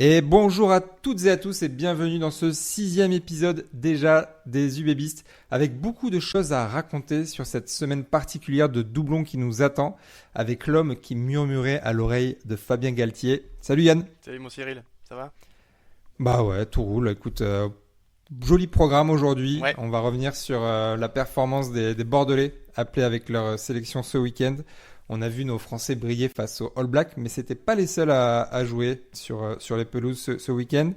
Et bonjour à toutes et à tous et bienvenue dans ce 6e épisode déjà des UBBistes avec beaucoup de choses à raconter sur cette semaine particulière de doublons qui nous attend avec l'homme qui murmurait à l'oreille de Fabien Galtier. Salut Yann. Salut mon Cyril, ça va? Bah ouais, tout roule. Écoute, joli programme aujourd'hui. Ouais. On va revenir sur la performance des Bordelais appelés avec leur sélection ce week-end. On a vu nos Français briller face aux All Blacks, mais c'était pas les seuls à jouer sur les pelouses ce week-end.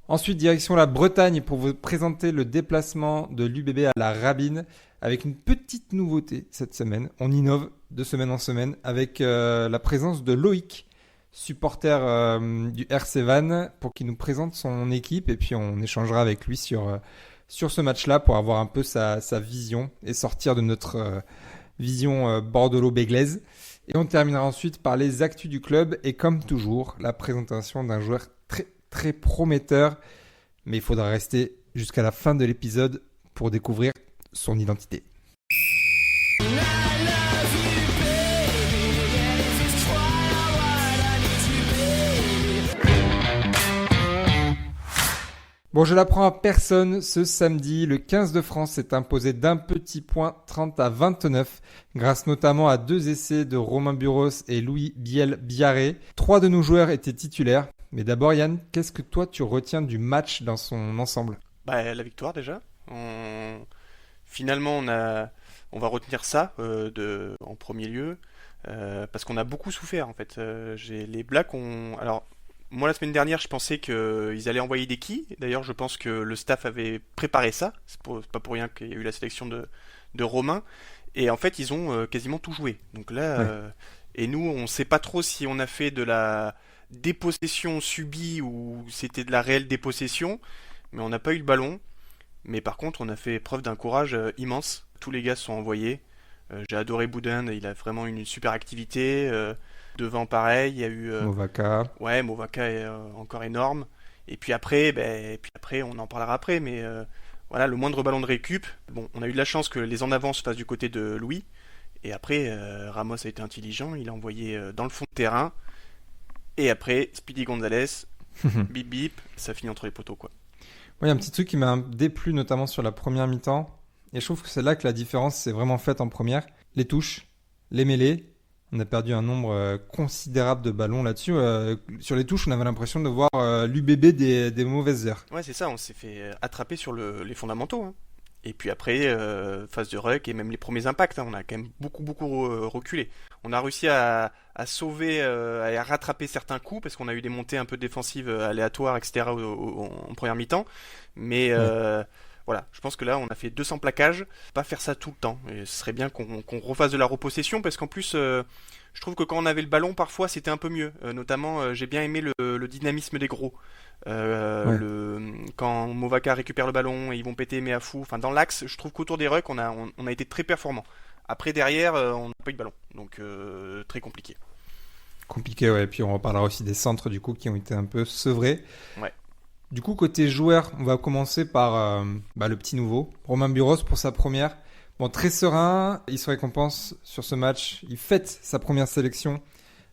Ensuite, direction la Bretagne pour vous présenter le déplacement de l'UBB à la Rabine avec une petite nouveauté cette semaine. On innove de semaine en semaine avec la présence de Loïc, supporter du RC Vannes, pour qu'il nous présente son équipe et puis on échangera avec lui sur ce match-là pour avoir un peu sa vision et sortir de notre vision bordelot-béglaise. Et on terminera ensuite par les actus du club et comme toujours, la présentation d'un joueur très très prometteur. Mais il faudra rester jusqu'à la fin de l'épisode pour découvrir son identité. Bon, je l'apprends à personne, ce samedi, le 15 de France s'est imposé d'un petit point 30-29, grâce notamment à 2 essais de Romain Buros et Louis Biel-Biarré. 3 de nos joueurs étaient titulaires. Mais d'abord Yann, qu'est-ce que toi tu retiens du match dans son ensemble ? La victoire déjà. Finalement, on va retenir ça en premier lieu, parce qu'on a beaucoup souffert en fait. Les Blacks Alors, moi, la semaine dernière, je pensais qu'ils allaient envoyer des quilles. D'ailleurs, je pense que le staff avait préparé ça. C'est pas pour rien qu'il y a eu la sélection de Romain. Et en fait, ils ont quasiment tout joué. Donc là, Ouais. et nous, on ne sait pas trop si on a fait de la dépossession subie ou c'était de la réelle dépossession. Mais on n'a pas eu le ballon. Mais par contre, on a fait preuve d'un courage immense. Tous les gars se sont envoyés. J'ai adoré Boudin, il a vraiment une super activité. Devant, pareil, il y a eu... Movaka. Ouais, Movaka est encore énorme. Et puis après, on en parlera après, mais voilà, le moindre ballon de récup. Bon, on a eu de la chance que les en avant se fassent du côté de Louis. Et après, Ramos a été intelligent, il a envoyé dans le fond de terrain. Et après, Speedy Gonzalez, bip bip, ça finit entre les poteaux, quoi. Il y a un petit truc qui m'a déplu, notamment sur la première mi-temps. Et je trouve que c'est là que la différence s'est vraiment faite en première. Les touches, les mêlées. On a perdu un nombre considérable de ballons là-dessus. Sur les touches, on avait l'impression de voir l'UBB des mauvaises heures. Ouais, c'est ça, on s'est fait attraper sur les fondamentaux, hein. Et puis après, phase de ruck et même les premiers impacts, hein, on a quand même beaucoup reculé. On a réussi à sauver, à rattraper certains coups parce qu'on a eu des montées un peu défensives aléatoires, etc. En première mi-temps. Mais voilà, je pense que là, on a fait 200 plaquages. Pas faire ça tout le temps. Et ce serait bien qu'on refasse de la repossession parce qu'en plus, je trouve que quand on avait le ballon, parfois, c'était un peu mieux. Notamment, j'ai bien aimé le dynamisme des gros. Ouais. Quand Movaka récupère le ballon et ils vont péter mais à fou. Enfin, dans l'axe, je trouve qu'autour des rucks, on a été très performant. Après, derrière, on n'a pas eu de ballon. Donc, très compliqué. Compliqué, ouais. Et puis on reparlera aussi des centres du coup qui ont été un peu sevrés. Ouais. Du coup, côté joueur, on va commencer par le petit nouveau, Romain Buros pour sa première. Bon, très serein, il se récompense sur ce match. Il fête sa première sélection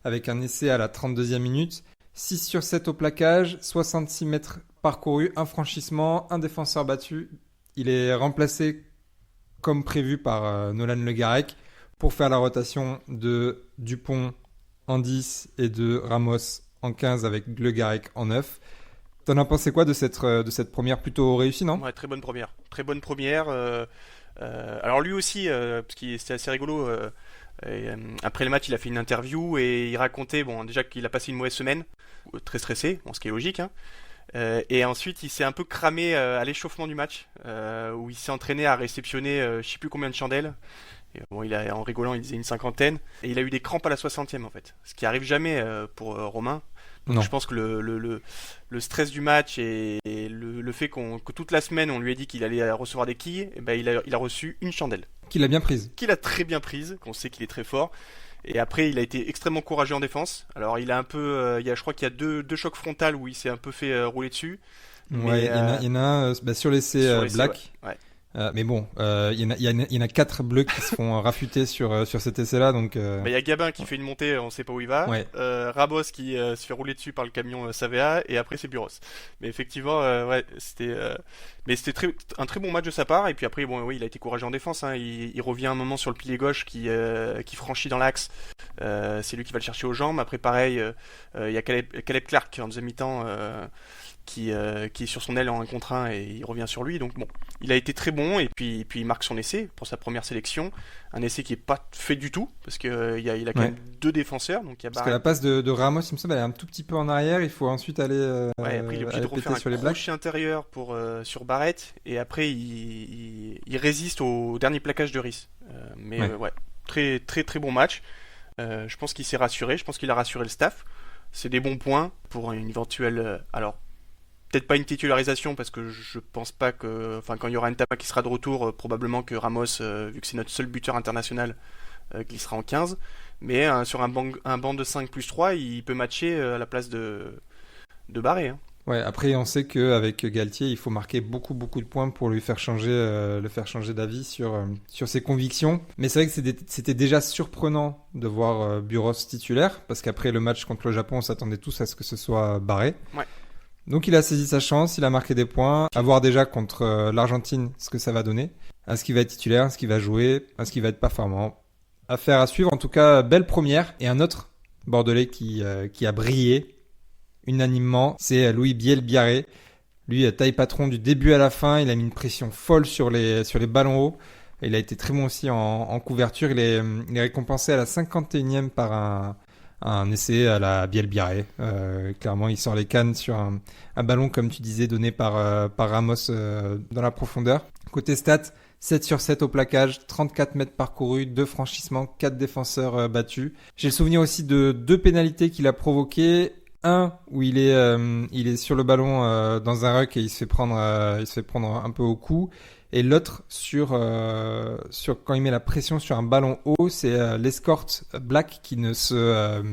avec un essai à la 32e minute. 6 sur 7 au plaquage, 66 mètres parcourus, un franchissement, un défenseur battu. Il est remplacé comme prévu par Nolan Le Garec pour faire la rotation de Dupont en 10 et de Ramos en 15 avec Le Garec en 9. T'en as pensé quoi de cette première plutôt réussie, non ? Ouais, très bonne première. Très bonne première. Alors lui aussi, parce que c'était assez rigolo, après le match, il a fait une interview et il racontait déjà qu'il a passé une mauvaise semaine, très stressé, ce qui est logique, hein. Et ensuite, il s'est un peu cramé à l'échauffement du match, où il s'est entraîné à réceptionner je sais plus combien de chandelles. Et en rigolant, il disait une cinquantaine. Et il a eu des crampes à la 60e en fait, ce qui arrive jamais pour Romain. Donc Non. je pense que le stress du match et le fait que toute la semaine on lui a dit qu'il allait recevoir des quilles, et ben il a reçu une chandelle Qu'il a bien prise. qu'il a très bien prise, qu'on sait qu'il est très fort. Et après, il a été extrêmement courageux en défense. Alors, il a un peu, je crois qu'il y a deux chocs frontales où il s'est un peu fait rouler dessus. Ouais, Mais il y en a un sur l'essai sur l'essai, Black. ouais. Mais bon, il y en a 4 bleus qui se font rafuter sur cet essai-là, donc. Il y a Gabin qui fait une montée, on sait pas où il va. Ouais. Ramos qui se fait rouler dessus par le camion Savea, et après c'est Buros. Mais effectivement, ouais, c'était un très bon match de sa part. Et puis après, bon, oui, il a été courageux en défense. Hein. Il revient un moment sur le pilier gauche qui franchit dans l'axe. C'est lui qui va le chercher aux jambes. Après, pareil, il y a Caleb Clark en deuxième mi-temps. Qui est sur son aile en 1 contre 1 et il revient sur lui. Donc bon, il a été très bon et puis il marque son essai pour sa première sélection. Un essai qui est pas fait du tout parce que il a quand même 2 défenseurs. Donc il y a Parce que la passe de Ramos, il me semble, elle est un tout petit peu en arrière. Il faut ensuite aller, ouais, après il est obligé de refaire sur un les blagues. crochet intérieur sur Barrett et après il résiste au dernier plaquage de Rhys. Mais ouais, très très très bon match. Je pense qu'il s'est rassuré. Je pense qu'il a rassuré le staff. C'est des bons points pour une éventuelle. Alors peut-être pas une titularisation parce que je pense pas que. Enfin, quand il y aura Ntama qui sera de retour, probablement que Ramos, vu que c'est notre seul buteur international, glissera en 15. Mais sur un banc de 5 plus 3, il peut matcher à la place de Barré. Hein. Ouais, après, on sait qu'avec Galtier, il faut marquer beaucoup de points pour le faire changer d'avis sur ses convictions. Mais c'est vrai que c'était déjà surprenant de voir Buros titulaire parce qu'après le match contre le Japon, on s'attendait tous à ce que ce soit Barré. Ouais. Donc il a saisi sa chance, il a marqué des points. À voir déjà contre l'Argentine ce que ça va donner. Est-ce qu'il va être titulaire, est-ce qu'il va jouer, est-ce qu'il va être performant. Affaire à suivre. En tout cas, belle première. Et un autre Bordelais qui a brillé unanimement, c'est Louis Biel-Biarré. Lui, taille patron du début à la fin. Il a mis une pression folle sur les ballons hauts. Il a été très bon aussi en couverture. Il est récompensé à la 51e par un essai à la Biel-Biarré. Clairement, il sort les cannes sur un ballon, comme tu disais, donné par Ramos dans la profondeur. Côté stats, 7 sur 7 au plaquage, 34 mètres parcourus, 2 franchissements, 4 défenseurs battus. J'ai le souvenir aussi de 2 pénalités qu'il a provoquées. Un où il est sur le ballon dans un ruck et il se fait prendre un peu au cou. Et l'autre sur quand il met la pression sur un ballon haut, c'est l'escorte Black qui ne se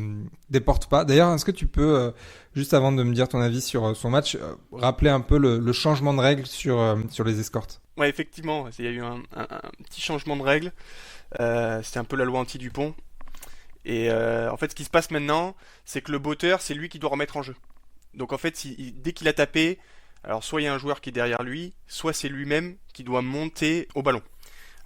déporte pas. D'ailleurs, est-ce que tu peux, juste avant de me dire ton avis sur son match, rappeler un peu le changement de règle sur les escortes? Ouais, effectivement, il y a eu un petit changement de règle. C'était un peu la loi anti-Dupont. Et en fait, ce qui se passe maintenant, c'est que le botteur, c'est lui qui doit remettre en jeu. Donc en fait, dès qu'il a tapé, alors soit il y a un joueur qui est derrière lui, soit c'est lui-même qui doit monter au ballon.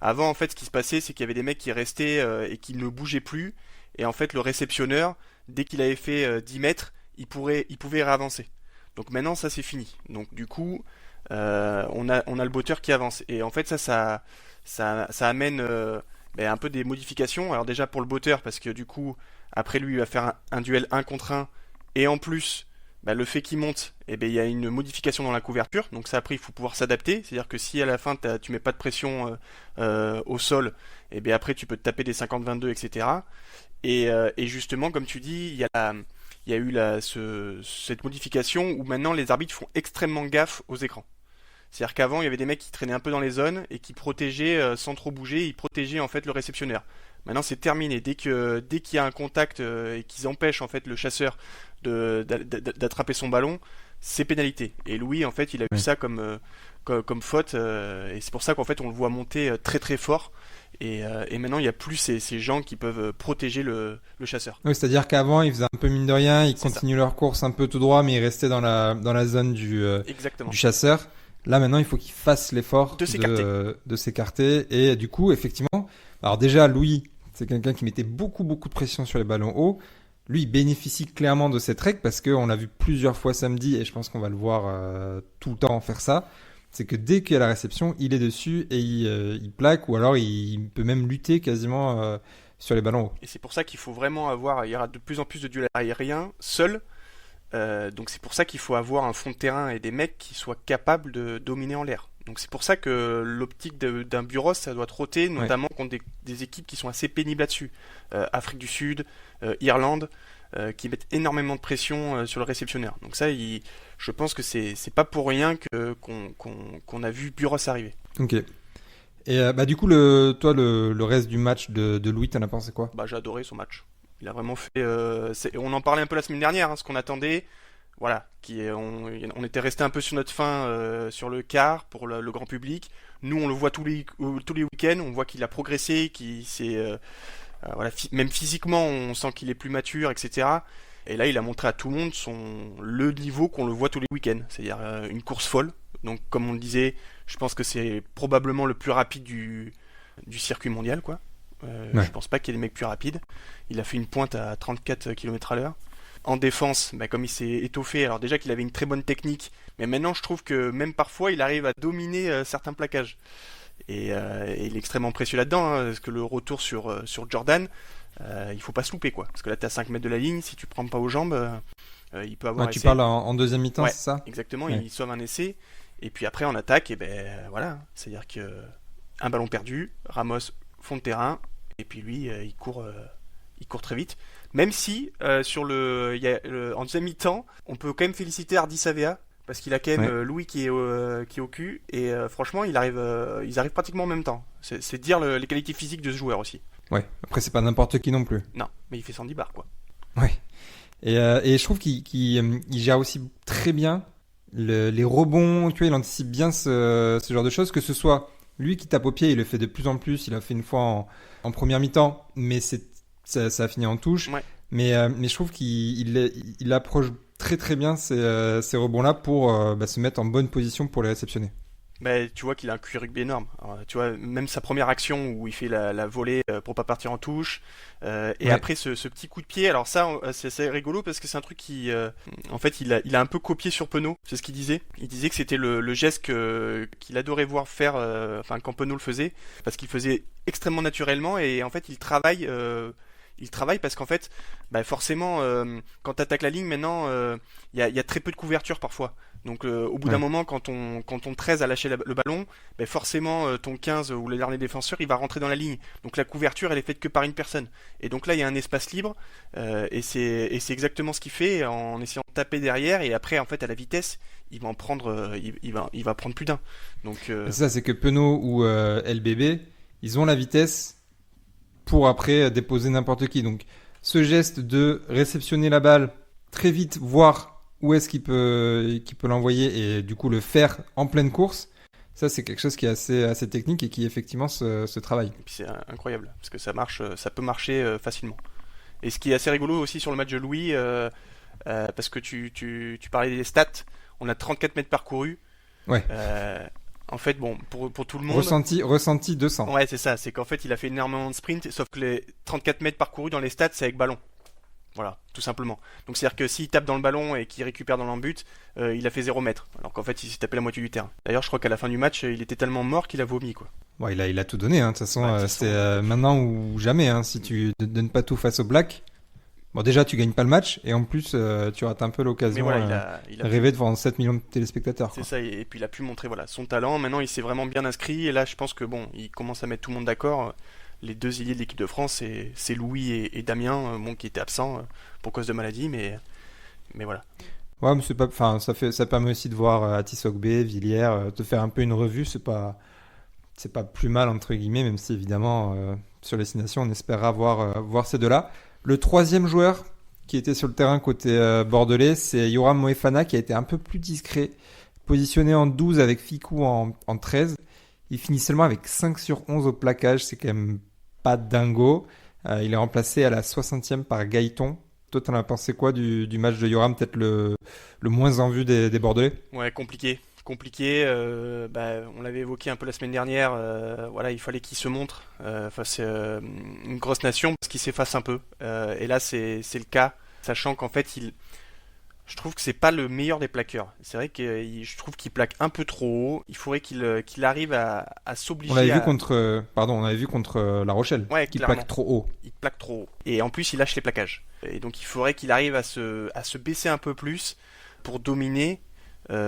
Avant, en fait, ce qui se passait, c'est qu'il y avait des mecs qui restaient et qui ne bougeaient plus. Et en fait, le réceptionneur, dès qu'il avait fait 10 mètres, il pouvait réavancer. Donc maintenant, ça c'est fini. Donc du coup, on a le botteur qui avance. Et en fait, ça amène un peu des modifications. Alors déjà pour le botteur, parce que du coup, après lui, il va faire un duel 1 contre 1. Et en plus, le fait qu'il monte, il y a une modification dans la couverture. Donc ça, après, il faut pouvoir s'adapter. C'est-à-dire que si à la fin, tu mets pas de pression au sol, après, tu peux te taper des 50-22, etc. Et justement, comme tu dis, il y a eu cette modification où maintenant, les arbitres font extrêmement gaffe aux écrans. C'est-à-dire qu'avant, il y avait des mecs qui traînaient un peu dans les zones et qui protégeaient sans trop bouger, ils protégeaient en fait le réceptionneur. Maintenant, c'est terminé. Dès qu'il y a un contact et qu'ils empêchent en fait le chasseur d'attraper son ballon, c'est pénalité. Et Louis, en fait, il a eu ça comme faute et c'est pour ça qu'en fait, on le voit monter très très fort. Et maintenant, il n'y a plus ces gens qui peuvent protéger le chasseur. Oui, c'est-à-dire qu'avant, ils faisaient un peu mine de rien, ils continuaient leur course un peu tout droit, mais ils restaient dans la zone du chasseur. Là, maintenant, il faut qu'il fasse l'effort de s'écarter. Et du coup, effectivement, alors déjà, Louis, c'est quelqu'un qui mettait beaucoup de pression sur les ballons hauts. Lui, il bénéficie clairement de cette règle parce qu'on l'a vu plusieurs fois samedi et je pense qu'on va le voir tout le temps faire ça. C'est que dès qu'il y a la réception, il est dessus et il plaque ou alors il peut même lutter quasiment sur les ballons hauts. Et c'est pour ça qu'il faut vraiment il y aura de plus en plus de duels aériens seuls. Donc c'est pour ça qu'il faut avoir un fond de terrain et des mecs qui soient capables de dominer en l'air. Donc c'est pour ça que l'optique d'un Buros, ça doit trotter, notamment contre des équipes qui sont assez pénibles là-dessus. Afrique du Sud, Irlande, qui mettent énormément de pression sur le réceptionneur. Donc ça, je pense que c'est pas pour rien qu'on a vu Buros arriver. Ok. Et du coup, toi, le reste du match de Louis, t'en as pensé quoi? J'ai adoré son match. Il a vraiment fait. On en parlait un peu la semaine dernière, ce qu'on attendait. Voilà, on était resté un peu sur notre faim sur le quart pour le grand public. Nous, on le voit tous les week-ends, on voit qu'il a progressé, qu'il s'est, voilà, même physiquement, on sent qu'il est plus mature, etc. Et là, il a montré à tout le monde le niveau qu'on le voit tous les week-ends, c'est-à-dire une course folle. Donc, comme on le disait, je pense que c'est probablement le plus rapide du circuit mondial, quoi. Ouais. Je pense pas qu'il y ait des mecs plus rapides. Il a fait une pointe à 34 km à l'heure. En défense, bah, comme il s'est étoffé, alors déjà qu'il avait une très bonne technique, mais maintenant je trouve que même parfois il arrive à dominer certains plaquages. Et il est extrêmement précieux là-dedans, hein, parce que le retour sur Jordan, il faut pas se louper, quoi. Parce que là t'es à 5 mètres de la ligne, si tu prends pas aux jambes, il peut avoir Ouais, tu essai. parles en deuxième mi-temps, Ouais, c'est ça? exactement, Ouais. il sauve un essai. Et puis après en attaque, et ben voilà, c'est-à-dire que un ballon perdu, Ramos fond de terrain, et puis lui il court très vite. Même si en deuxième mi-temps, on peut quand même féliciter Hardy Savea parce qu'il a quand même Ouais. Louis qui est au cul et franchement ils arrivent pratiquement en même temps. C'est dire les qualités physiques de ce joueur aussi. Ouais. Après, c'est pas n'importe qui non plus. Non, mais il fait 110 bars quoi. Ouais. Et je trouve qu'il gère aussi très bien les rebonds. Tu vois, il anticipe bien ce genre de choses, que ce soit lui qui tape au pied, il le fait de plus en plus. Il a fait une fois en première mi-temps, mais ça a fini en touche. Ouais. Mais je trouve qu'il approche très très bien ces rebonds-là pour se mettre en bonne position pour les réceptionner. Bah, tu vois qu'il a un QI rugby énorme. Alors, tu vois, même sa première action où il fait la volée pour pas partir en touche, et Ouais. après ce petit coup de pied. Alors ça, c'est rigolo parce que c'est un truc en fait, il a un peu copié sur Penaud. C'est ce qu'il disait. Il disait que c'était le geste qu'il adorait voir faire, enfin quand Penaud le faisait, parce qu'il faisait extrêmement naturellement et en fait il travaille. Il travaille parce qu'en fait, bah forcément, quand tu attaques la ligne maintenant, il y a très peu de couverture parfois. Donc au bout d'un Ouais. moment, quand ton 13 a lâché le ballon, ben forcément ton 15 ou le dernier défenseur, il va rentrer dans la ligne. Donc la couverture, elle est faite que par une personne. Et donc là, il y a un espace libre, et c'est exactement ce qu'il fait en essayant de taper derrière. Et après, en fait, à la vitesse, il va en prendre, il va prendre plus d'un. Donc C'est ça, c'est que Penaud ou LBB, ils ont la vitesse pour après déposer n'importe qui. Donc, ce geste de réceptionner la balle très vite, voir où est-ce qu'il peut l'envoyer et du coup le faire en pleine course, ça c'est quelque chose qui est assez technique et qui effectivement se travaille. et puis c'est incroyable parce que ça marche, ça peut marcher facilement. Et ce qui est assez rigolo aussi sur le match de Louis, parce que tu parlais des stats, on a 34 mètres parcourus. Ouais, Euh, En fait, bon, pour tout le monde, ressenti 200. ouais, c'est ça. C'est qu'en fait, il a fait énormément de sprint, sauf que les 34 mètres parcourus dans les stats, c'est avec ballon. Voilà, tout simplement. Donc, c'est-à-dire que s'il tape dans le ballon et qu'il récupère dans l'embut, il a fait 0 mètres. Alors qu'en fait, il s'est tapé la moitié du terrain. D'ailleurs, je crois qu'à la fin du match, il était tellement mort qu'il a vomi, quoi. Bon, il a tout donné, hein. De toute façon, Ouais, de toute c'était façon. maintenant ou jamais, hein. Si tu ne donnes pas tout face au Black, bon déjà tu gagnes pas le match et en plus tu rates un peu Mais l'occasion voilà, il a pu, rêver devant 7 millions de téléspectateurs, c'est quoi. ça. Et puis, il a pu montrer, voilà, son talent. Maintenant, il s'est vraiment bien inscrit. Et là, je pense que bon, il commence à mettre tout le monde d'accord. Les deux ailiers de l'équipe de France, c'est Louis et Damien, bon, qui étaient absents pour cause de maladie, mais voilà. Ouais, mais c'est pas, enfin, ça permet aussi de voir Atis Ogbe, Villiers, te faire un peu une revue, c'est pas plus mal entre guillemets, même si évidemment sur les 6 nations on espérera voir ces deux-là. Le troisième joueur qui était sur le terrain côté bordelais, c'est Yoram Moefana qui a été un peu plus discret, positionné en 12 avec Ficou en 13. Il finit seulement avec 5 sur 11 au plaquage, c'est quand même pas dingo. Il est remplacé à la 60e par Gaëton. Toi, t'en as pensé quoi du match de Yoram, peut-être le moins en vue des Bordelais? Ouais, compliqué. Compliqué, bah, on l'avait évoqué un peu la semaine dernière, voilà, il fallait qu'il se montre face à une grosse nation, parce qu'il s'efface un peu. Et là, c'est le cas, sachant qu'en fait, je trouve que c'est pas le meilleur des plaqueurs. C'est vrai que je trouve qu'il plaque un peu trop haut. Il faudrait qu'il arrive à On l'avait s'obliger vu à. contre, on avait vu contre La Rochelle, Ouais, qui clairement. plaque trop haut. Il plaque trop haut. Et en plus, il lâche les plaquages. Et donc, il faudrait qu'il arrive à se baisser un peu plus pour dominer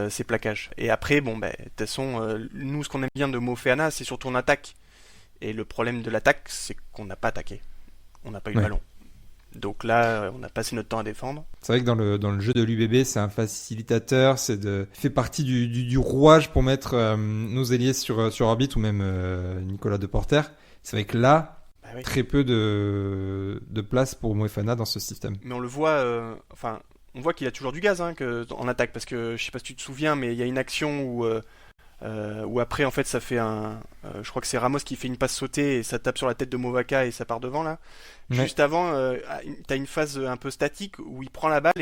ces plaquages. Et après, bon, ben, de toute façon, nous, ce qu'on aime bien de Mofeana, c'est surtout en attaque. Et le problème de l'attaque, c'est qu'on n'a pas attaqué. On n'a pas eu le Ouais. ballon. Donc là, on a passé notre temps à défendre. C'est vrai que dans le jeu de l'UBB, c'est un facilitateur, fait partie du rouage pour mettre nos ailiers sur orbite ou même Nicolas Deporter. C'est vrai que là, Bah oui. très peu de place pour Moefana dans ce système. Mais on le voit, enfin, on voit qu'il a toujours du gaz en attaque, parce que je sais pas si tu te souviens, mais il y a une action où après en fait ça fait je crois que c'est Ramos qui fait une passe sautée et ça tape sur la tête de Movaca et ça part devant là. Ouais. Juste avant, t'as une phase un peu statique où il prend la balle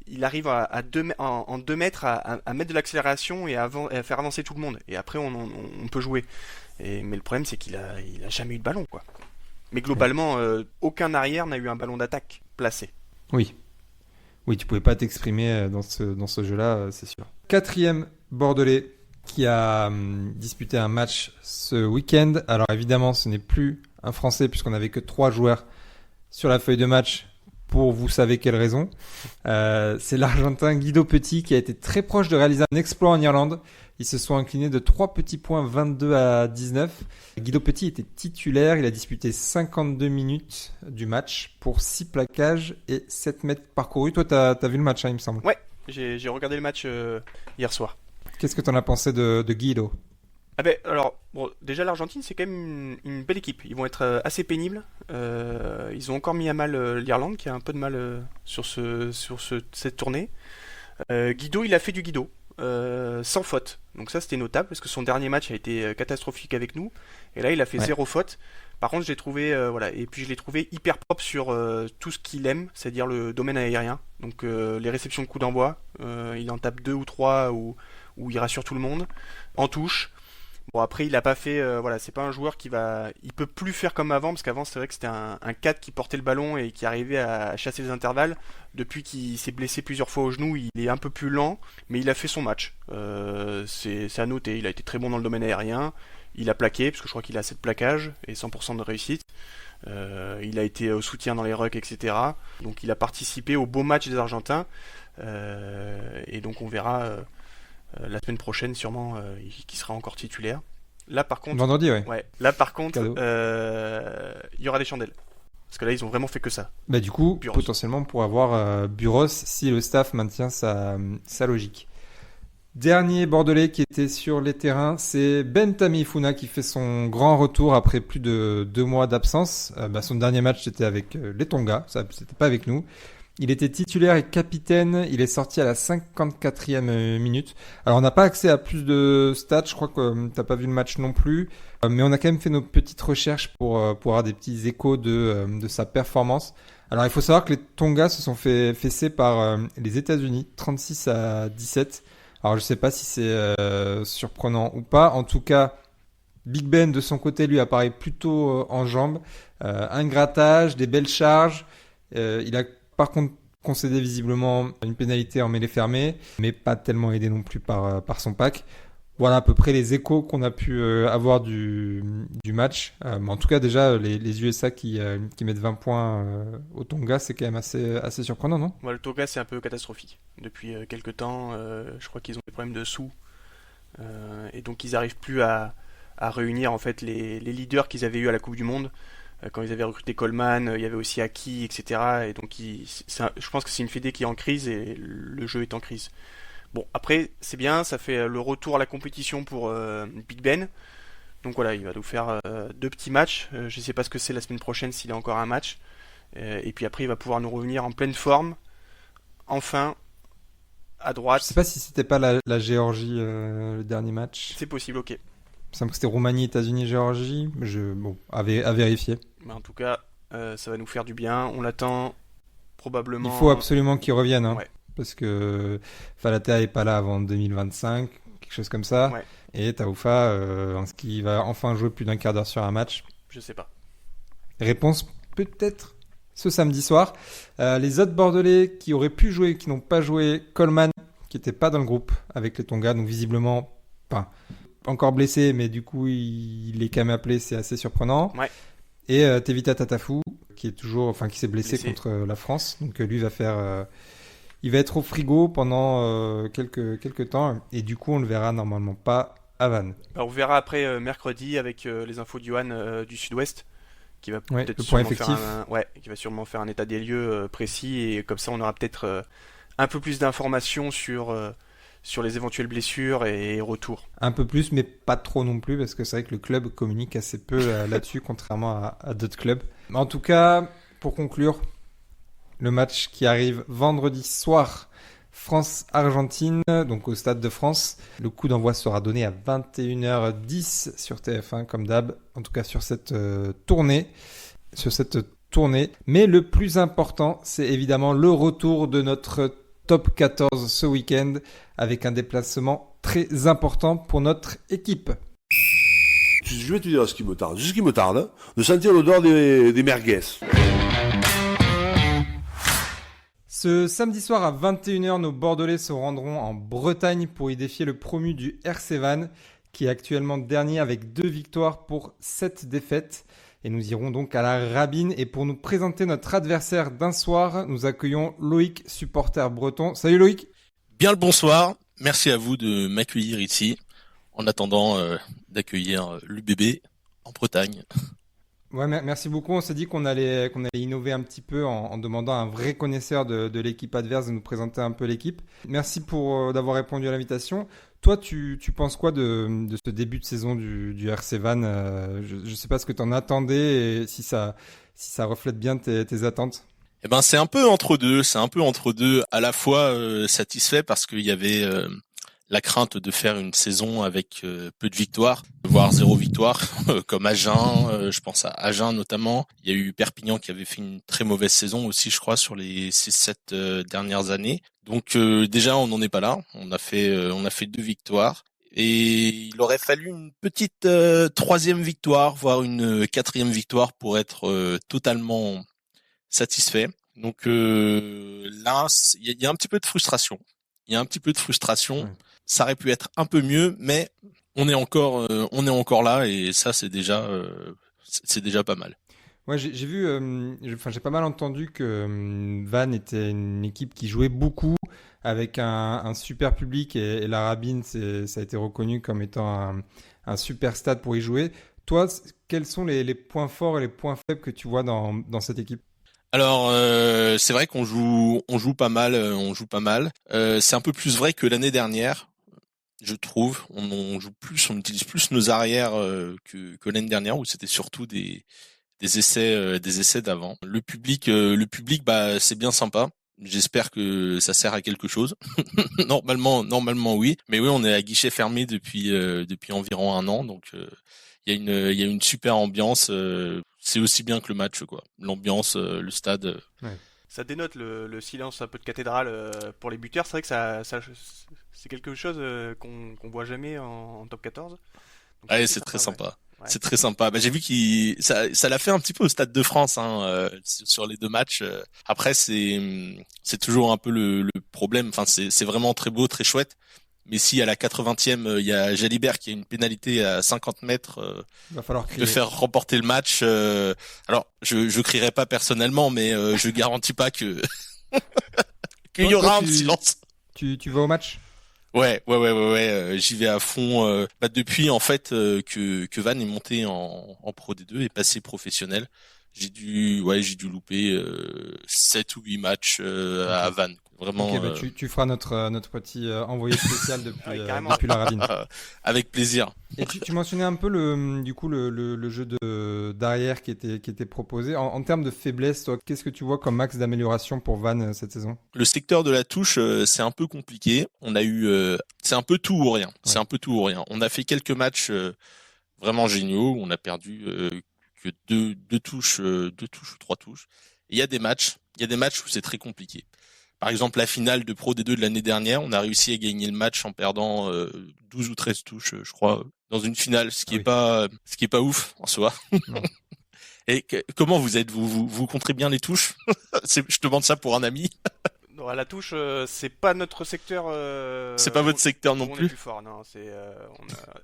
il arrive en 2 mètres à mettre de l'accélération et à faire avancer tout le monde. Et après on peut jouer. Mais le problème c'est qu'il a jamais eu de ballon quoi. Mais globalement, aucun arrière n'a eu un ballon d'attaque placé. Oui. Oui, tu pouvais pas t'exprimer dans ce jeu-là, c'est sûr. 4e Bordelais qui a disputé un match ce week-end. Alors évidemment, ce n'est plus un Français puisqu'on n'avait que 3 joueurs sur la feuille de match pour vous savez quelle raison. C'est l'Argentin Guido Petit qui a été très proche de réaliser un exploit en Irlande. Ils se sont inclinés de 3 petits points, 22-19. Guido Petit était titulaire. Il a disputé 52 minutes du match pour 6 plaquages et 7 mètres parcourus. Toi, t'as vu le match, il me semble. Ouais, j'ai regardé le match hier soir. Qu'est-ce que t'en as pensé de Guido ? Ah ben alors bon, déjà l'Argentine c'est quand même une belle équipe. Ils vont être assez pénibles. Ils ont encore mis à mal l'Irlande qui a un peu de mal sur cette tournée. Guido il a fait du Guido sans faute. Donc ça c'était notable parce que son dernier match a été catastrophique avec nous. Et là il a fait 0 faute. Par contre je l'ai trouvé voilà et puis je l'ai trouvé hyper propre sur tout ce qu'il aime, c'est-à-dire le domaine aérien. Donc les réceptions de coups d'envoi, il en tape 2 ou 3 où il rassure tout le monde. En touche. Bon après il a pas fait voilà c'est pas un joueur il peut plus faire comme avant parce qu'avant c'est vrai que c'était un 4 qui portait le ballon et qui arrivait à chasser les intervalles. Depuis qu'il s'est blessé plusieurs fois au genou il est un peu plus lent mais il a fait son match. C'est à noter, il a été très bon dans le domaine aérien, il a plaqué parce que je crois qu'il a 7 plaquages et 100% de réussite. Il a été au soutien dans les rucks etc. Donc il a participé au beau match des Argentins et donc on verra la semaine prochaine sûrement qui sera encore titulaire. Là par contre vendredi là par contre il y aura des chandelles parce que là ils ont vraiment fait que ça. Bah du coup Buros. potentiellement pour avoir Buros si le staff maintient sa logique. Dernier Bordelais qui était sur les terrains, c'est Ben Tamifuna qui fait son grand retour après plus de 2 mois d'absence. Son dernier match c'était avec les Tonga, c'était pas avec nous. Il était titulaire et capitaine, il est sorti à la 54e minute. Alors on n'a pas accès à plus de stats, je crois que t'as pas vu le match non plus, mais on a quand même fait nos petites recherches pour avoir des petits échos de sa performance. Alors il faut savoir que les Tonga se sont fait fesser par les États-Unis, 36-17. Alors je sais pas si c'est surprenant ou pas, en tout cas Big Ben de son côté lui apparaît plutôt en jambes, un grattage, des belles charges, il a par contre concédé visiblement une pénalité en mêlée fermée, mais pas tellement aidé non plus par son pack. Voilà à peu près les échos qu'on a pu avoir du match. Mais en tout cas déjà les USA qui mettent 20 points au Tonga, c'est quand même assez surprenant, non ? Ouais, le Tonga c'est un peu catastrophique. Depuis quelques temps, je crois qu'ils ont des problèmes de sous. Et donc ils n'arrivent plus à réunir en fait les leaders qu'ils avaient eu à la Coupe du Monde. Quand ils avaient recruté Coleman, il y avait aussi Aki, etc. Et donc je pense que c'est une fédé qui est en crise et le jeu est en crise. Bon, après, c'est bien, ça fait le retour à la compétition pour Big Ben. Donc voilà, il va nous faire 2 petits matchs. Je ne sais pas ce que c'est la semaine prochaine s'il a encore un match. Et puis après, il va pouvoir nous revenir en pleine forme. Enfin, à droite. Je sais pas si c'était pas la Géorgie le dernier match. C'est possible, ok. Il me semble que c'était Roumanie, États-Unis, Géorgie. À vérifier. Mais en tout cas, ça va nous faire du bien. On l'attend probablement. Il faut absolument qu'il revienne. Ouais. Parce que Falatea est pas là avant 2025, quelque chose comme ça. Ouais. Et Taoufa, est-ce qu'il va enfin jouer plus d'un quart d'heure sur un match ? Je sais pas. Réponse peut-être ce samedi soir. Les autres Bordelais qui auraient pu jouer, qui n'ont pas joué, Coleman, qui n'était pas dans le groupe avec les Tonga, donc visiblement pas encore blessé, mais du coup il est quand même appelé, c'est assez surprenant. Ouais. Et Tevita Tatafou, qui s'est blessé contre la France, donc lui il va être au frigo pendant quelques temps, et du coup on le verra normalement pas à Vannes. On verra après mercredi avec les infos de Johan du Sud-Ouest, qui va peut-être le point effectif. qui va sûrement faire un état des lieux précis, et comme ça on aura peut-être un peu plus d'informations sur les éventuelles blessures et retours. Un peu plus, mais pas trop non plus, parce que c'est vrai que le club communique assez peu là-dessus, contrairement à d'autres clubs. En tout cas, pour conclure, Le match qui arrive vendredi soir, France-Argentine, donc au Stade de France. Le coup d'envoi sera donné à 21h10 sur TF1 comme d'hab, en tout cas sur cette tournée. Mais le plus important, c'est évidemment le retour de notre top 14 ce week-end avec un déplacement très important pour notre équipe. Je vais te dire ce qui me tarde. Ce qui me tarde, de sentir l'odeur des merguez. Ce samedi soir à 21h, nos Bordelais se rendront en Bretagne pour y défier le promu du RC Vannes, qui est actuellement dernier avec 2 victoires pour 7 défaites. Et nous irons donc à la Rabine. Et pour nous présenter notre adversaire d'un soir, nous accueillons Loïc, supporter breton. Salut Loïc. Bien le bonsoir. Merci à vous de m'accueillir ici, en attendant d'accueillir l'UBB en Bretagne. Ouais, merci beaucoup. On s'est dit qu'on allait innover un petit peu en demandant à un vrai connaisseur de l'équipe adverse de nous présenter un peu l'équipe. Merci d'avoir répondu à l'invitation. Toi, tu penses quoi de ce début de saison du RC Vannes? Je ne sais pas ce que tu en attendais et si ça reflète bien tes attentes. Eh ben, c'est un peu entre deux. C'est un peu entre deux. À la fois satisfait parce qu'il y avait la crainte de faire une saison avec peu de victoires, voire 0 victoire, comme Agen, je pense à Agen notamment. Il y a eu Perpignan qui avait fait une très mauvaise saison aussi, je crois, sur les 6-7 dernières années. Donc déjà, on n'en est pas là. On a fait 2 victoires. Et il aurait fallu une petite 3e victoire, voire une 4e victoire pour être totalement satisfait. Donc là, il y a un petit peu de frustration. Ouais. Ça aurait pu être un peu mieux, mais on est encore là et ça c'est déjà pas mal. Ouais, j'ai vu, j'ai pas mal entendu que Vannes était une équipe qui jouait beaucoup avec un super public et la Rabine, ça a été reconnu comme étant un super stade pour y jouer. Toi, quels sont les points forts et les points faibles que tu vois dans cette équipe? Alors c'est vrai qu'on joue pas mal, c'est un peu plus vrai que l'année dernière. Je trouve, on utilise plus nos arrières que l'année dernière où c'était surtout des essais d'avant. Le public, bah c'est bien sympa. J'espère que ça sert à quelque chose. Normalement oui. Mais oui, on est à guichet fermé depuis environ 1 an, donc il y a une super ambiance. C'est aussi bien que le match, quoi. L'ambiance, le stade. Ouais. Ça dénote le silence un peu de cathédrale pour les buteurs. C'est vrai que c'est quelque chose qu'on voit jamais en top 14. Donc Ouais, c'est c'est très sympa, sympa. ouais. C'est très sympa. Bah, j'ai vu ça l'a fait un petit peu au Stade de France, hein, sur les 2 matchs. Après, c'est toujours un peu le problème. Enfin, c'est vraiment très beau, très chouette. Mais si à la 80e, il y a Jalibert qui a une pénalité à 50 mètres Il va falloir de crier. faire remporter le match. Alors, je crierai pas personnellement, mais je garantis pas que qu'il y Toi, aura un tu, silence. tu vas au match? Ouais. J'y vais à fond. Depuis en fait que Van est monté en Pro D2 et passé professionnel, j'ai dû louper 7 ou 8 matchs à Ok. Van. Vraiment. Ok, bah tu feras notre petit envoyé spécial Ouais, carrément. depuis la Rabine. Avec plaisir. Et tu mentionnais un peu le jeu d'arrière qui était proposé. En termes de faiblesse, toi, qu'est-ce que tu vois comme axe d'amélioration pour Vannes cette saison? Le secteur de la touche, c'est un peu compliqué. On a eu, c'est un peu tout ou rien. C'est Ouais. un peu tout ou rien. On a fait quelques matchs vraiment géniaux. On a perdu que deux touches ou 3 touches. Et il y a des matchs où c'est très compliqué. Par exemple, la finale de Pro D2 de l'année dernière, on a réussi à gagner le match en perdant 12 ou 13 touches, je crois, dans une finale, ce qui est pas ouf en soi. Non. Et comment vous êtes vous comptez bien les touches? Je demande ça pour un ami. Non, à la touche, c'est pas notre secteur. C'est pas votre secteur non où on est plus. plus fort, non.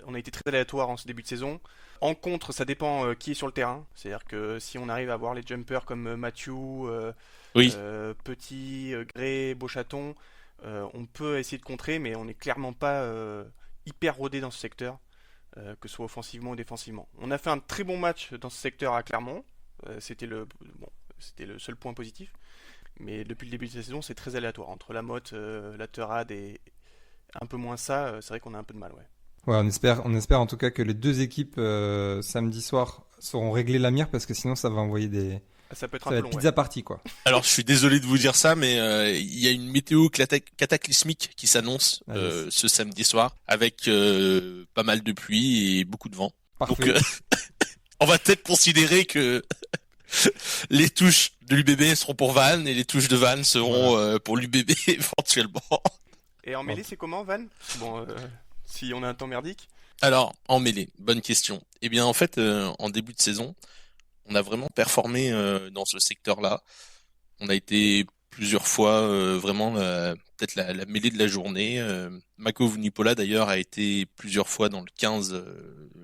On a été très aléatoire en ce début de saison. En contre, ça dépend qui est sur le terrain. C'est-à-dire que si on arrive à avoir les jumpers comme Mathieu, Oui. Petit, Gray, Beauchaton, on peut essayer de contrer, mais on n'est clairement pas hyper rodé dans ce secteur, que ce soit offensivement ou défensivement. On a fait un très bon match dans ce secteur à Clermont. C'était le seul point positif. Mais depuis le début de la saison, c'est très aléatoire. Entre la Motte, la Terrade et un peu moins ça, c'est vrai qu'on a un peu de mal, ouais. Ouais, on espère en tout cas que les 2 équipes samedi soir sauront régler la mire parce que sinon ça va envoyer Ça peut être Ça un va peu être long. pizza party, quoi. Alors, je suis désolé de vous dire ça, mais il y a une météo cataclysmique qui s'annonce ce samedi soir, avec pas mal de pluie et beaucoup de vent. Parfait. Donc, on va peut-être considérer que les touches de l'UBB seront pour Van et les touches de Van seront pour l'UBB éventuellement. Et en mêlée, c'est comment, Van? Bon, si on a un temps merdique. Alors, en mêlée, bonne question. Eh bien, en fait, en début de saison, on a vraiment performé dans ce secteur-là. On a été plusieurs fois vraiment peut-être la mêlée de la journée. Mako Vunipola d'ailleurs a été plusieurs fois dans le 15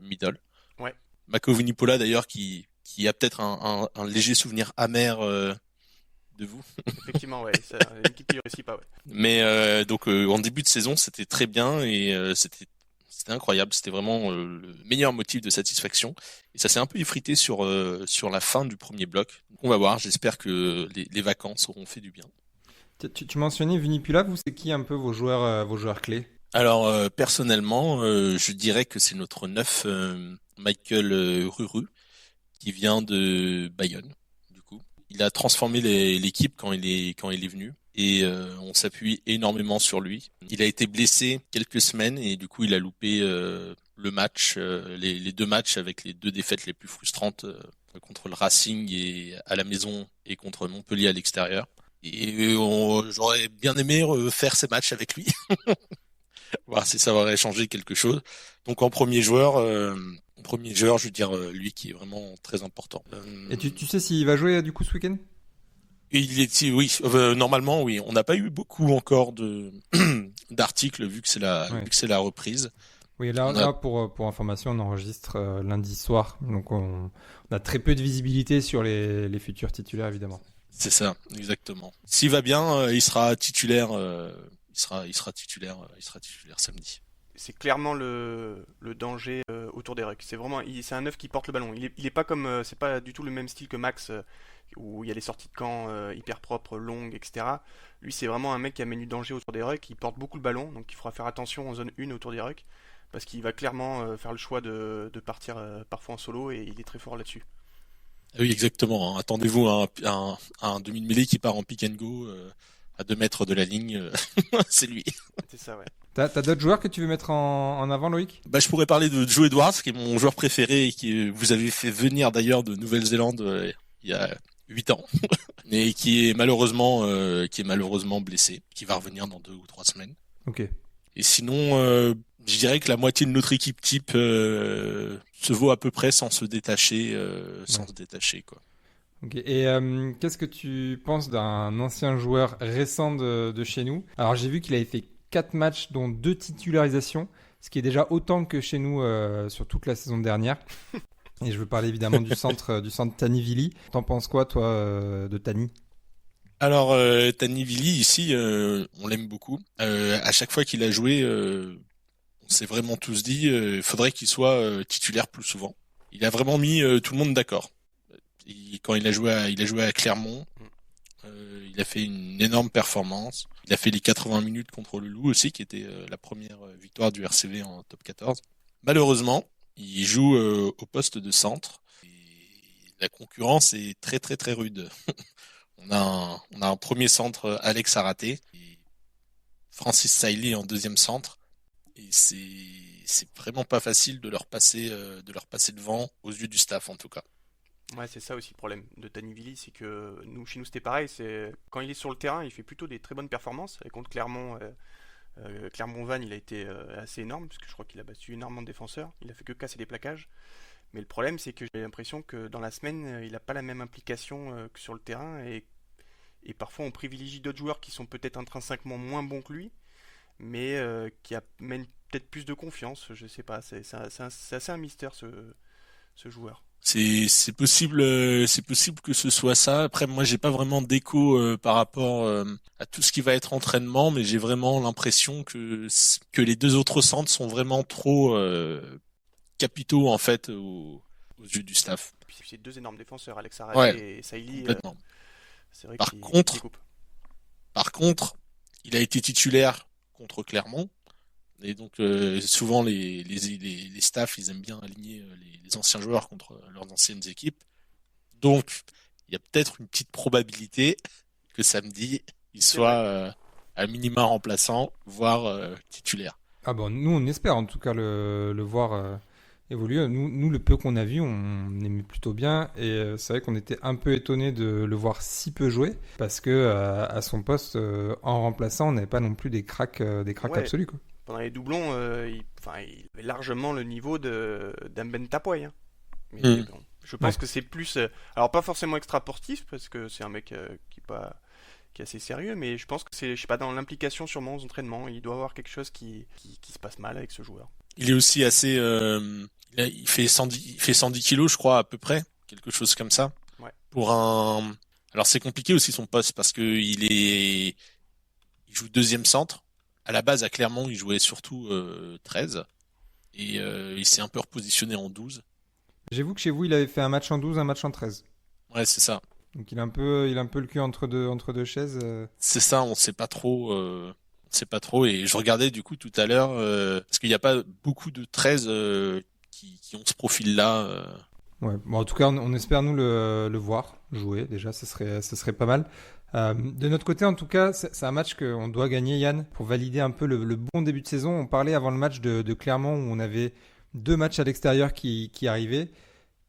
middle. Ouais. Mako Vunipola d'ailleurs qui a peut-être un léger souvenir amer de vous. Effectivement, ouais. C'est une équipe qui réussit pas, ouais. Mais donc en début de saison, c'était très bien et c'était incroyable. C'était vraiment le meilleur motif de satisfaction. Et ça s'est un peu effrité sur la fin du premier bloc. Donc on va voir. J'espère que les vacances auront fait du bien. Tu mentionnais Vunipula, vous, c'est qui un peu vos joueurs clés? Alors personnellement, je dirais que c'est notre neuf Michael Ruru qui vient de Bayonne. Du coup, il a transformé l'équipe quand il est venu. Et on s'appuie énormément sur lui. Il a été blessé quelques semaines et du coup il a loupé le match, les deux matchs avec les deux défaites les plus frustrantes contre le Racing et à la maison et contre Montpellier à l'extérieur. Et j'aurais bien aimé faire ces matchs avec lui, voir si ça aurait changé quelque chose. Donc en premier joueur, je veux dire lui qui est vraiment très important. Et tu sais s'il va jouer du coup ce week-end? Oui, normalement oui. On n'a pas eu beaucoup encore d'articles vu que c'est la reprise. Oui, là pour information, on enregistre lundi soir, donc on a très peu de visibilité sur les futurs titulaires évidemment. C'est ça, exactement. S'il va bien, il sera titulaire. Il sera titulaire samedi. C'est clairement le danger autour des rucks. C'est vraiment, c'est un neuf qui porte le ballon. Il est pas comme, c'est pas du tout le même style que Max où il y a les sorties de camp hyper propres, longues, etc. Lui, c'est vraiment un mec qui amène du danger autour des rucks. Il porte beaucoup le ballon, donc il faudra faire attention en zone 1 autour des rucks parce qu'il va clairement faire le choix de partir parfois en solo et il est très fort là-dessus. Ah oui, exactement. Hein. Attendez-vous à un demi-mêlée qui part en pick and go à 2 mètres de la ligne. C'est lui. C'est ça, ouais. T'as d'autres joueurs que tu veux mettre en avant, Loïc? Bah, je pourrais parler de Joe Edwards, qui est mon joueur préféré et qui vous avez fait venir d'ailleurs de Nouvelle-Zélande il y a 8 ans, et qui est malheureusement blessé, qui va revenir dans 2 ou 3 semaines. Ok. Et sinon, je dirais que la moitié de notre équipe type se vaut à peu près sans se détacher, quoi. Ok. Et qu'est-ce que tu penses d'un ancien joueur récent de chez nous? Alors j'ai vu qu'il avait fait 4 matchs dont 2 titularisations, ce qui est déjà autant que chez nous sur toute la saison dernière. Et je veux parler évidemment du centre Tani Vili. T'en penses quoi toi de Tani? Alors Tani Vili ici, on l'aime beaucoup. À chaque fois qu'il a joué, on s'est vraiment tous dit, faudrait qu'il soit titulaire plus souvent. Il a vraiment mis tout le monde d'accord. Quand il a joué à Clermont, il a fait une énorme performance. Il a fait les 80 minutes contre le Loup aussi, qui était la première victoire du RCV en top 14. Malheureusement, il joue au poste de centre. Et la concurrence est très très très rude. On a un premier centre, Alex Araté, et Francis Sailly en deuxième centre. Et c'est vraiment pas facile de leur passer devant aux yeux du staff en tout cas. Ouais, c'est ça aussi le problème de Tanivili, c'est que chez nous c'était pareil, c'est quand il est sur le terrain, il fait plutôt des très bonnes performances. Et contre Clermont, Clermont-Vannes, il a été assez énorme, parce que je crois qu'il a battu énormément de défenseurs, il a fait que casser des plaquages. Mais le problème, c'est que j'ai l'impression que dans la semaine, il n'a pas la même implication que sur le terrain, et parfois on privilégie d'autres joueurs qui sont peut-être intrinsèquement moins bons que lui, mais qui amènent peut-être plus de confiance, je sais pas, c'est assez un mystère ce joueur. C'est possible que ce soit ça. Après, moi, j'ai pas vraiment d'écho par rapport à tout ce qui va être entraînement, mais j'ai vraiment l'impression que les 2 autres centres sont vraiment trop capitaux en fait aux yeux du staff. Et puis c'est 2 énormes défenseurs, Alex Araté et Sailly. Complètement. C'est vrai Par contre, il a été titulaire contre Clermont. Et donc souvent les staffs ils aiment bien aligner les anciens joueurs contre leurs anciennes équipes. Donc il y a peut-être une petite probabilité que samedi, il soit à minima remplaçant, voire titulaire. Ah bon, nous on espère en tout cas le voir évoluer. Nous, le peu qu'on a vu, on aimait plutôt bien. Et c'est vrai qu'on était un peu étonné de le voir si peu jouer. Parce que à son poste, en remplaçant, on n'avait pas non plus des cracks Ouais, absolus, quoi. pendant les doublons, il avait largement le niveau d'Mben Tapoy, hein. Mais Mm. bon, je pense Ouais. que c'est plus, alors pas forcément extra sportif parce que c'est un mec qui est assez sérieux, mais je pense que c'est, je sais pas, dans l'implication sûrement aux entraînements, il doit y avoir quelque chose qui se passe mal avec ce joueur. Il est aussi assez... il fait 110 kilos, je crois, à peu près. Quelque chose comme ça. Ouais. Pour un... Alors c'est compliqué aussi son poste parce que il joue deuxième centre. À la base, à Clermont, il jouait surtout 13. Et il s'est un peu repositionné en 12. J'ai vu que chez vous, il avait fait un match en 12, un match en 13. Ouais, c'est ça. Donc il a un peu le cul entre deux chaises. C'est ça, on sait pas trop. On sait pas trop. Et je regardais du coup tout à l'heure, parce qu'il n'y a pas beaucoup de 13 qui ont ce profil-là. Ouais. Bon, en tout cas, on espère nous le voir jouer. Déjà, ce serait pas mal. De notre côté, en tout cas, c'est un match qu'on doit gagner, Yann, pour valider un peu le bon début de saison. On parlait avant le match de Clermont où on avait 2 matchs à l'extérieur qui arrivaient,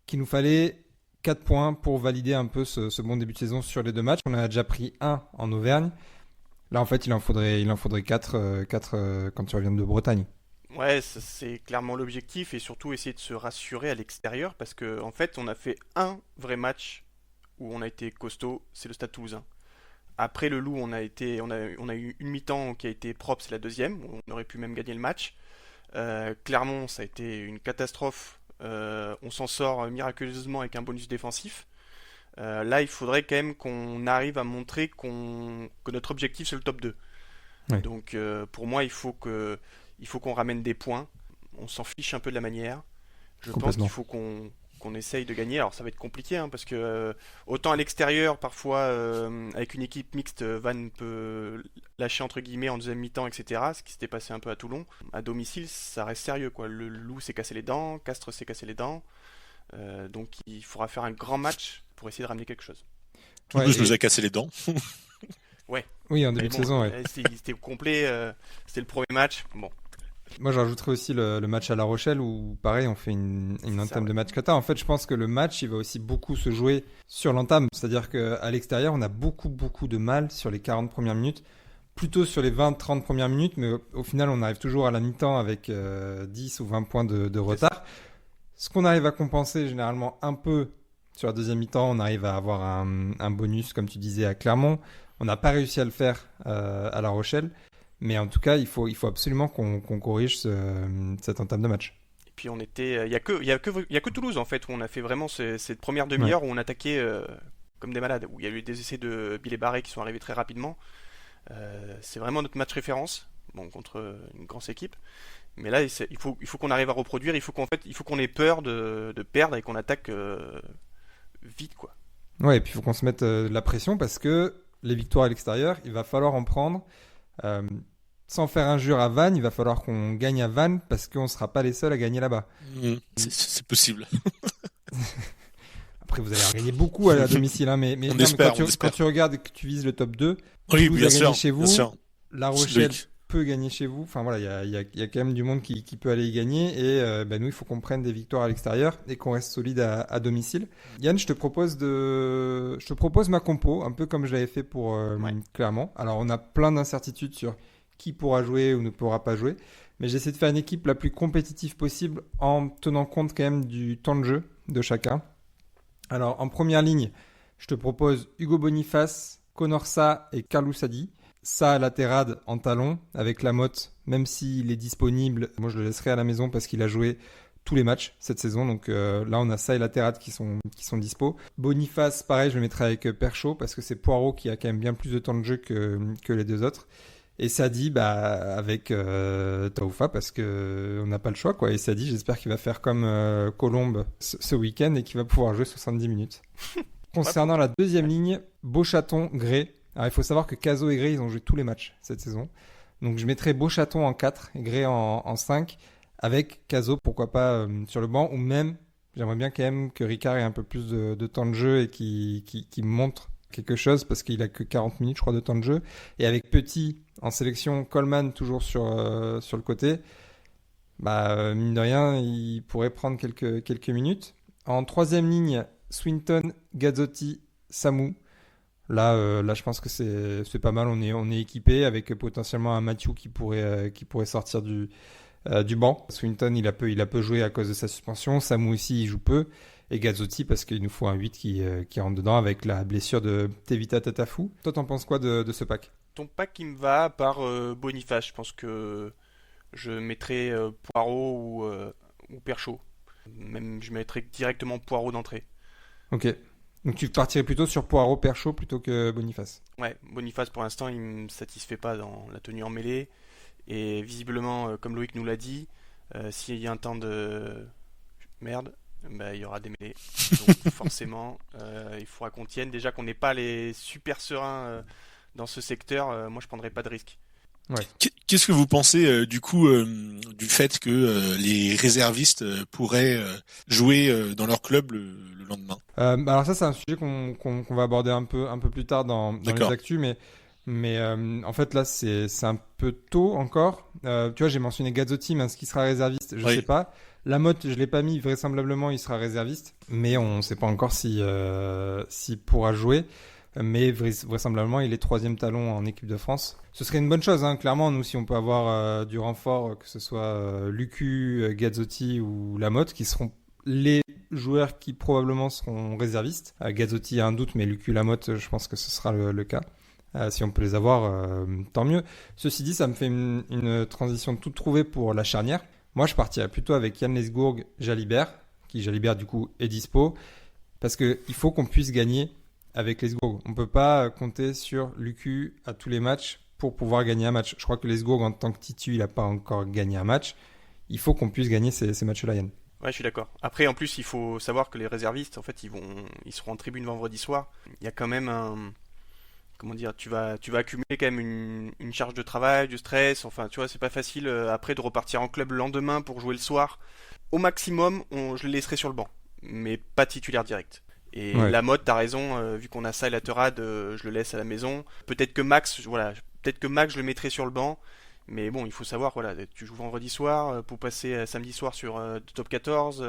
qu'il nous fallait 4 points pour valider un peu ce bon début de saison sur les 2 matchs. On en a déjà pris un en Auvergne. Là, en fait, il en faudrait 4 quand tu reviens de Bretagne. Ouais, c'est clairement l'objectif et surtout essayer de se rassurer à l'extérieur parce que en fait, on a fait un vrai match où on a été costaud, c'est le Stade Toulousain. Après le Loup, on a eu une mi-temps qui a été propre, c'est la deuxième, où on aurait pu même gagner le match. Clermont, ça a été une catastrophe. On s'en sort miraculeusement avec un bonus défensif. Là, il faudrait quand même qu'on arrive à montrer que notre objectif c'est le top 2. Ouais. Donc pour moi, il faut qu'on ramène des points. On s'en fiche un peu de la manière. Je pense Complètement. qu'il faut qu'on essaye de gagner. Alors ça va être compliqué hein, parce que autant à l'extérieur, parfois avec une équipe mixte, Vannes peut lâcher entre guillemets en deuxième mi-temps, etc. Ce qui s'était passé un peu à Toulon. À domicile, ça reste sérieux quoi. Le Loup s'est cassé les dents, Castres s'est cassé les dents. Donc il faudra faire un grand match pour essayer de ramener quelque chose. Toulouse Ouais, nous et- a cassé les dents. Ouais. oui, en Mais début de bon, saison, ouais. c'était complet. C'était le premier match. Bon, Moi, je rajouterais aussi le match à La Rochelle où, pareil, on fait une c'est ça, entame ouais. de match kata. En fait, je pense que le match, il va aussi beaucoup se jouer sur l'entame. C'est-à-dire qu'à l'extérieur, on a beaucoup de mal sur les 40 premières minutes, plutôt sur les 20-30 premières minutes, mais au final, on arrive toujours à la mi-temps avec 10 ou 20 points de C'est ça. retard. Ce qu'on arrive à compenser généralement un peu sur la deuxième mi-temps, on arrive à avoir un bonus, comme tu disais, à Clermont. On n'a pas réussi à le faire à La Rochelle. Mais en tout cas, il faut absolument qu'on corrige cette entame de match. Et puis on était, il y a que Toulouse en fait où on a fait vraiment cette première Ouais. demi-heure où on attaquait comme des malades, où il y a eu des essais de Bill et Barré qui sont arrivés très rapidement. C'est vraiment notre match référence, bon contre une grosse équipe. Mais là, il faut qu'on arrive à reproduire, il faut qu'on ait peur de perdre et qu'on attaque vite quoi. Ouais, et puis il faut qu'on se mette de la pression parce que les victoires à l'extérieur, il va falloir en prendre. Euh, Sans faire injure à Vannes, il va falloir qu'on gagne à Vannes parce qu'on ne sera pas les seuls à gagner là-bas. C'est possible. Après, vous allez en gagner beaucoup à domicile, hein, mais On non, mais espère, quand on quand espère. tu regardes et que tu vises le top 2, Oui, Toulouse bien a gagné sûr, chez bien vous, sûr. La C'est Rochelle logique. peut gagner chez vous. Enfin voilà, il y a quand même du monde qui peut aller y gagner. Et ben, nous, il faut qu'on prenne des victoires à l'extérieur et qu'on reste solide à domicile. Yann, je te propose ma compo, un peu comme je l'avais fait pour Ouais. Clermont. Alors, on a plein d'incertitudes sur qui pourra jouer ou ne pourra pas jouer. Mais j'essaie de faire une équipe la plus compétitive possible en tenant compte quand même du temps de jeu de chacun. Alors, en première ligne, je te propose Hugo Boniface, Conor Sa et Carlou Sadi. Sa à la Terrade en talon avec Lamotte, même s'il est disponible, moi je le laisserai à la maison parce qu'il a joué tous les matchs cette saison. Donc là, on a Sa et la Terrade qui sont dispo. Boniface, pareil, je le mettrai avec Perchaud parce que c'est Poirot qui a quand même bien plus de temps de jeu que les deux autres. Et Sadi, bah, avec Taoufa parce que on n'a pas le choix, quoi. Et Sadi, j'espère qu'il va faire comme Colombe ce week-end et qu'il va pouvoir jouer 70 minutes. Concernant la deuxième ligne, Beauchaton, Gray. Alors, il faut savoir que Cazot et Gray, ils ont joué tous les matchs cette saison. Donc, je mettrai Beauchaton en 4 et Gray en 5, avec Cazot, pourquoi pas, sur le banc, ou même J'aimerais bien quand même que Ricard ait un peu plus de temps de jeu et qu'il montre quelque chose parce qu'il a que 40 minutes, je crois, de temps de jeu. Et avec Petit en sélection, Coleman toujours sur le côté, mine de rien, il pourrait prendre quelques minutes. En troisième ligne, Swinton, Gazzotti, Samu. Là, je pense que c'est pas mal. On est équipé avec potentiellement un Mathieu qui pourrait sortir du banc. Swinton, il a peu joué à cause de sa suspension. Samu aussi, il joue peu. Et Gazzotti, parce qu'il nous faut un 8 qui rentre dedans avec la blessure de Tevita Tatafou. Toi, t'en penses quoi de ce pack? Ton pack qui me va, par Boniface, je pense que je mettrais Poirot ou Perchaud. Même je mettrais directement Poirot d'entrée. Ok. Donc tu partirais plutôt sur Poirot, Perchaud plutôt que Boniface. Ouais, Boniface pour l'instant il me satisfait pas dans la tenue en mêlée. Et visiblement, comme Loïc nous l'a dit, s'il y a un temps de merde, il y aura des mêlées. Donc forcément, il faudra qu'on tienne. Déjà qu'on n'est pas les super sereins dans ce secteur, moi je prendrais pas de risque. Ouais. Qu'est-ce que vous pensez du coup du fait que les réservistes pourraient jouer dans leur club le lendemain? Alors ça c'est un sujet qu'on va aborder un peu plus tard dans les actus, mais en fait là c'est un peu tôt encore. Tu vois, j'ai mentionné Gazzotti, mais est-ce qu'il sera réserviste? Je sais pas. Lamotte, je l'ai pas mis, vraisemblablement il sera réserviste, mais on sait pas encore s'il pourra jouer. Mais vraisemblablement, il est 3e talon en équipe de France. Ce serait une bonne chose, hein. Clairement, nous, si on peut avoir du renfort, que ce soit Lucu, Gazzotti ou Lamotte, qui seront les joueurs qui probablement seront réservistes. Gazzotti a un doute, mais Lucu, Lamotte, je pense que ce sera le cas. Si on peut les avoir, tant mieux. Ceci dit, ça me fait une transition toute trouvée pour la charnière. Moi, je partirais plutôt avec Yann Lesgourg, Jalibert, qui Jalibert, du coup, est dispo, parce qu'il faut qu'on puisse gagner avec Lesgourg. On ne peut pas compter sur Lucu à tous les matchs pour pouvoir gagner un match. Je crois que Lesgourg, en tant que titu, il n'a pas encore gagné un match. Il faut qu'on puisse gagner ces matchs-là, Yann. Ouais, je suis d'accord. Après, en plus, il faut savoir que les réservistes, en fait, ils seront en tribune vendredi soir. Il y a quand même comment dire, tu vas accumuler quand même une charge de travail, du stress. Enfin, tu vois, c'est pas facile après de repartir en club le lendemain pour jouer le soir. Au maximum, je le laisserai sur le banc, mais pas titulaire direct. Et ouais. Lamotte, t'as raison, vu qu'on a ça et la Terade, je le laisse à la maison. Peut-être que Max, je le mettrai sur le banc. Mais bon, il faut savoir, voilà, tu joues vendredi soir, pour passer samedi soir sur top 14,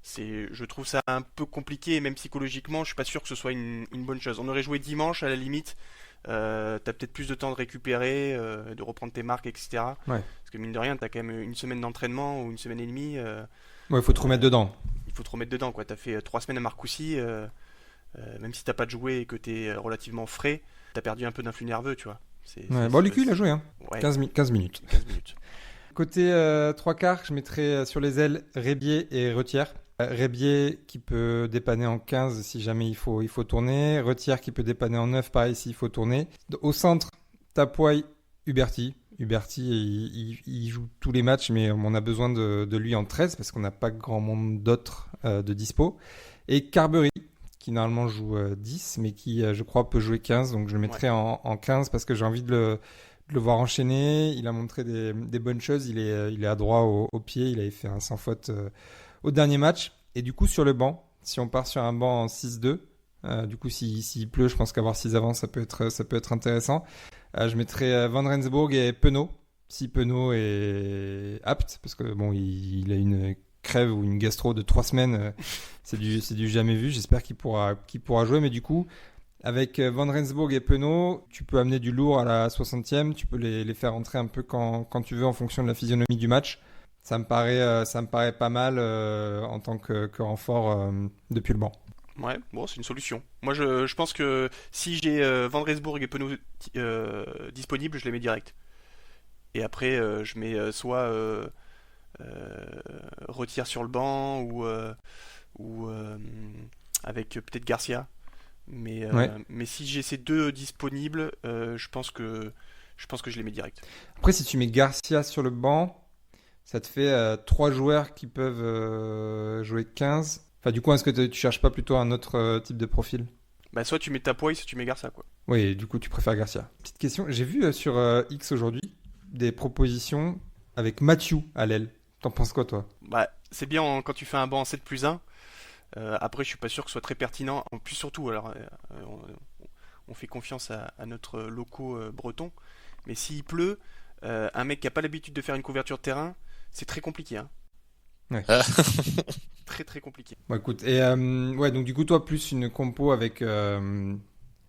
je trouve ça un peu compliqué, et même psychologiquement, je suis pas sûr que ce soit une bonne chose. On aurait joué dimanche, à la limite, t'as peut-être plus de temps de récupérer, de reprendre tes marques, etc. Ouais. Parce que mine de rien, t'as quand même une semaine d'entraînement, ou une semaine et demie. Ouais, il faut te remettre dedans. Il faut te remettre dedans, quoi. T'as fait 3 semaines à Marcoussis, même si t'as pas de joué et que t'es relativement frais, t'as perdu un peu d'influx nerveux, tu vois. Lucu, il a joué, hein. Ouais. 15 minutes. 15 minutes. Côté 3 quarts, je mettrais sur les ailes Rébier et Retière. Rébier qui peut dépanner en 15 si jamais il faut tourner. Retière qui peut dépanner en 9, pareil s'il faut tourner. Au centre, Tapoy, Huberti. Huberti, il joue tous les matchs, mais on a besoin de lui en 13 parce qu'on n'a pas grand monde d'autres de dispo. Et Carberry, qui normalement joue 10, mais qui, je crois, peut jouer 15. Donc je le mettrai en 15 parce que j'ai envie de le voir enchaîner. Il a montré des bonnes choses. Il est adroit au pied. Il avait fait un sans faute au dernier match. Et du coup, sur le banc, si on part sur un banc en 6-2, du coup, s'il pleut, je pense qu'avoir 6 avant, ça peut être intéressant. Je mettrai Van Rensburg et Penaud, si Penaud est apte, parce que bon, il a une crève ou une gastro de 3 semaines, c'est du jamais vu. J'espère qu'il pourra jouer, mais du coup, avec Van Rensburg et Penaud, tu peux amener du lourd à la 60e, tu peux les faire entrer un peu quand tu veux en fonction de la physionomie du match. Ça me paraît pas mal en tant que renfort depuis le banc. Ouais, bon, c'est une solution. Moi, je pense que si j'ai Van Rensburg et Penaud disponibles, je les mets direct. Et après, je mets soit Retière sur le banc ou avec peut-être Garcia. Mais si j'ai ces deux disponibles, je pense que je les mets direct. Après, si tu mets Garcia sur le banc, ça te fait 3 joueurs qui peuvent jouer 15. Enfin, du coup, est-ce que tu cherches pas plutôt un autre type de profil? Bah, soit tu mets Tapoy, soit tu mets Garcia, quoi. Oui, du coup, tu préfères Garcia. Petite question, j'ai vu sur X aujourd'hui des propositions avec Mathieu à l'aile. T'en penses quoi, toi? Bah, c'est bien quand tu fais un banc en 7+1, Après, je suis pas sûr que ce soit très pertinent. En plus, surtout, alors, on fait confiance à notre loco breton, mais s'il pleut, un mec qui a pas l'habitude de faire une couverture de terrain, c'est très compliqué, hein. Ouais. Très très compliqué. Bon, écoute, et ouais, donc du coup, toi, plus une compo avec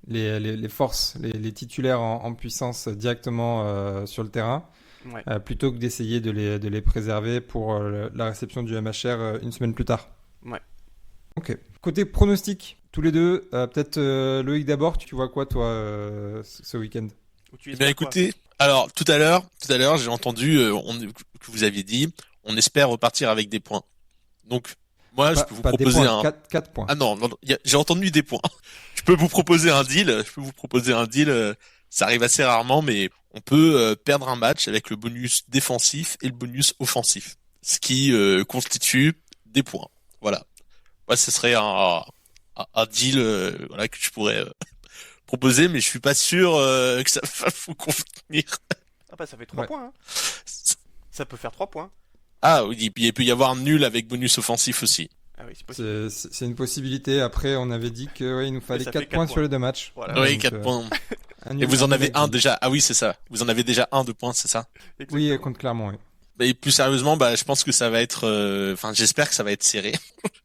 les forces, les titulaires en puissance directement sur le terrain, Ouais. plutôt que d'essayer de les préserver pour la réception du MHR une semaine plus tard. Ouais. Ok. Côté pronostic, tous les deux, peut-être Loïc d'abord, tu vois quoi, toi, ce week-end? Ou tu Eh bien, espères quoi? écoutez, alors tout à l'heure, j'ai entendu que vous aviez dit, on espère repartir avec des points. Donc, moi, je peux vous Pas des proposer points, un. 4 points. Ah non, j'ai entendu des points. Je peux vous proposer un deal. Ça arrive assez rarement, mais on peut perdre un match avec le bonus défensif et le bonus offensif, ce qui constitue des points. Voilà. Moi, ce serait un deal voilà, que je pourrais proposer, mais je suis pas sûr que ça va vous convenir. Ah bah ça fait 3 Ouais. points, hein. Ça peut faire 3 points. Ah oui, puis il peut y avoir nul avec bonus offensif aussi. Ah oui, c'est possible. C'est une possibilité. Après, on avait dit que ouais, il nous fallait ça 4 fait points 4 sur les 2 matchs. Voilà. Oui, donc, 4 points. un Et nul- vous en un avez nul un avec déjà. Ah oui, c'est ça. Vous en avez déjà un de points, c'est ça? Oui, Exactement. contre Clermont, oui. Et plus sérieusement, je pense que ça va être, enfin, j'espère que ça va être serré.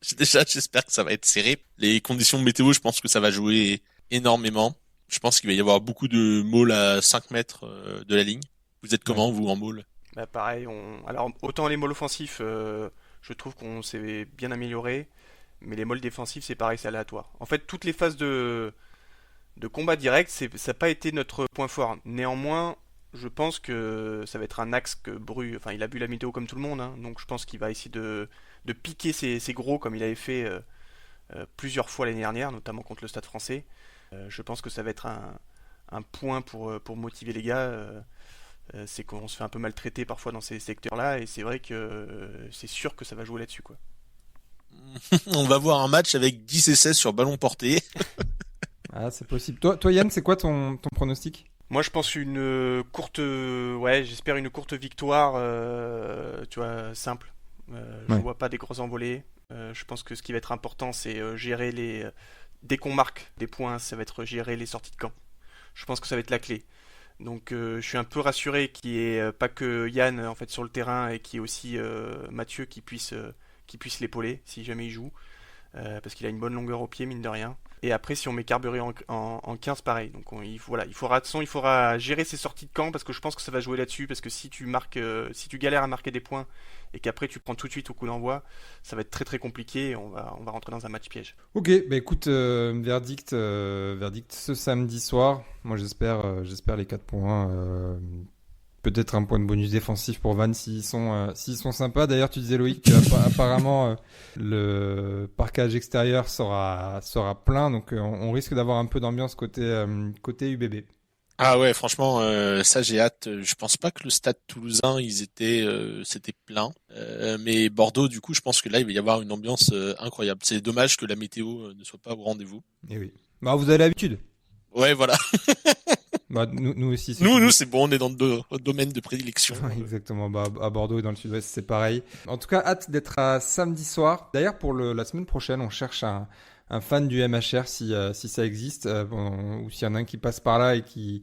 J'espère que ça va être serré. Les conditions météo, je pense que ça va jouer énormément. Je pense qu'il va y avoir beaucoup de mauls à 5 mètres de la ligne. Vous êtes comment, vous, en maul? Bah pareil, alors autant les molls offensifs, je trouve qu'on s'est bien amélioré, mais les molls défensifs c'est pareil, c'est aléatoire. En fait, toutes les phases de combat direct, ça n'a pas été notre point fort. Néanmoins, je pense que ça va être un axe que Bru, enfin il a vu la météo comme tout le monde, hein, donc je pense qu'il va essayer de piquer ses gros comme il avait fait plusieurs fois l'année dernière, notamment contre le Stade Français. Je pense que ça va être un point pour motiver les gars. C'est qu'on se fait un peu maltraiter parfois dans ces secteurs-là, et c'est vrai que c'est sûr que ça va jouer là-dessus, quoi. On va voir un match avec 10 essais sur ballon porté. Ah, c'est possible. Toi, Yann, c'est quoi ton pronostic? Moi, je pense une courte, ouais, j'espère une courte victoire, tu vois, simple. Je Ouais. vois pas des gros envolées. Je pense que ce qui va être important, c'est gérer dès qu'on marque des points, ça va être gérer les sorties de camp. Je pense que ça va être la clé. Donc, je suis un peu rassuré qu'il n'y ait pas que Yann en fait sur le terrain et qu'il y ait aussi Mathieu qui puisse l'épauler si jamais il joue, parce qu'il a une bonne longueur au pied mine de rien. Et après, si on met Carberry en 15, pareil. Donc voilà, il faudra gérer ses sorties de camp parce que je pense que ça va jouer là-dessus. Parce que si tu galères à marquer des points et qu'après tu prends tout de suite au coup d'envoi, ça va être très très compliqué et on va rentrer dans un match piège. Ok, bah écoute, verdict ce samedi soir. Moi, j'espère les 4 points. Peut-être un point de bonus défensif pour Vannes s'ils sont sympas. D'ailleurs, tu disais Loïc qu'apparemment le parquage extérieur sera plein, donc on risque d'avoir un peu d'ambiance côté UBB. Ah ouais, franchement, ça j'ai hâte. Je pense pas que le Stade Toulousain, c'était plein. Mais Bordeaux, du coup, je pense que là, il va y avoir une ambiance incroyable. C'est dommage que la météo ne soit pas au rendez-vous. Et oui. Bah vous avez l'habitude. Ouais, voilà. Bah nous aussi. Nous, c'est bon, on est dans le domaine de prédilection. Ouais, exactement. Bah, à Bordeaux et dans le sud-ouest, c'est pareil. En tout cas, hâte d'être à samedi soir. D'ailleurs, pour la semaine prochaine, on cherche un fan du MHR si ça existe, ou s'il y en a un qui passe par là et qui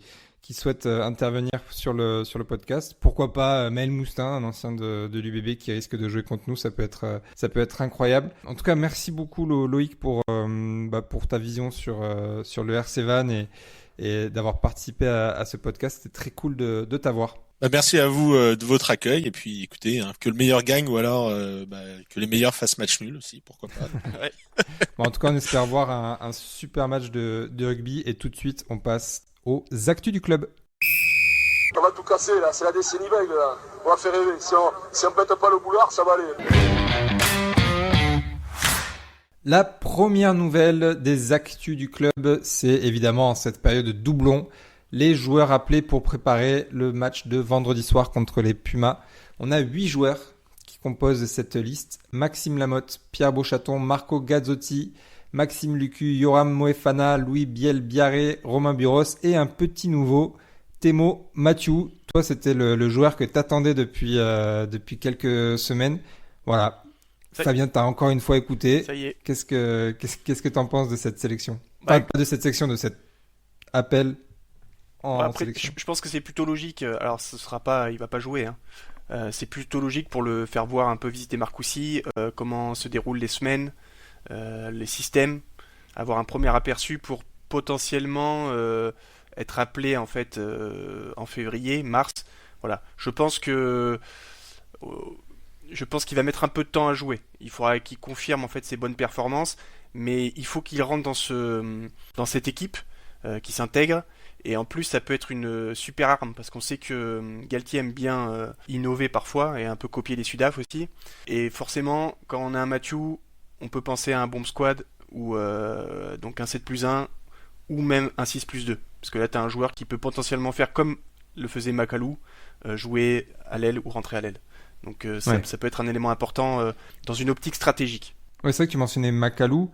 souhaite intervenir sur le podcast. Pourquoi pas Maël Moustin, un ancien de l'UBB qui risque de jouer contre nous. Ça peut être incroyable. En tout cas, merci beaucoup Loïc pour ta vision sur le RC Vannes et d'avoir participé à ce podcast. C'était très cool de t'avoir. Merci à vous de votre accueil et puis écoutez, hein, que le meilleur gagne ou alors que les meilleurs fassent match nul aussi, pourquoi pas. Ouais. Bon, en tout cas, on espère voir un super match de rugby et tout de suite, on passe aux actus du club. On va tout casser là, c'est la décennie vague là. On va faire rêver. Si on pète pas le boulard, ça va aller. La première nouvelle des actus du club, c'est évidemment en cette période de doublon, les joueurs appelés pour préparer le match de vendredi soir contre les Pumas. On a 8 joueurs qui composent cette liste. Maxime Lamotte, Pierre Beauchaton, Marco Gazzotti, Maxime Lucu, Yoram Moefana, Louis Biel-Biarré, Romain Buros et un petit nouveau, Temo Mathieu. Toi, c'était le joueur que t'attendais depuis quelques semaines. Voilà. Fabien, t'as encore une fois écouté. Ça y est. Qu'est-ce que t'en penses de cette sélection? Enfin, pas de cette sélection, de cet appel en Après, sélection. je pense que c'est plutôt logique. Alors, il va pas jouer, hein. C'est plutôt logique pour le faire voir un peu visiter Marcoussis, comment se déroulent les semaines, les systèmes, avoir un premier aperçu pour potentiellement être appelé en fait en février, mars. Voilà. Euh, je pense qu'il va mettre un peu de temps à jouer. Il faudra qu'il confirme en fait ses bonnes performances, mais il faut qu'il rentre dans cette équipe qui s'intègre. Et en plus, ça peut être une super arme parce qu'on sait que Galtier aime bien innover parfois et un peu copier les Sudaf aussi. Et forcément, quand on a un Mathieu, on peut penser à un bomb squad ou donc un 7+1 ou même un 6+2. Parce que là, tu as un joueur qui peut potentiellement faire comme le faisait Macalou, jouer à l'aile ou rentrer à l'aile. Donc ça peut être un élément important dans une optique stratégique. Ouais, c'est vrai que tu mentionnais Macalou.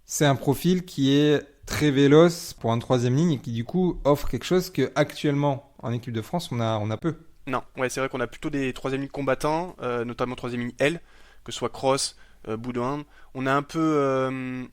C'est un profil qui est très véloce pour un troisième ligne et qui du coup offre quelque chose que actuellement en équipe de France on a peu. Non, ouais, c'est vrai qu'on a plutôt des troisième lignes combattants, notamment troisième ligne L, que ce soit Cross, Boudouin. On a un peu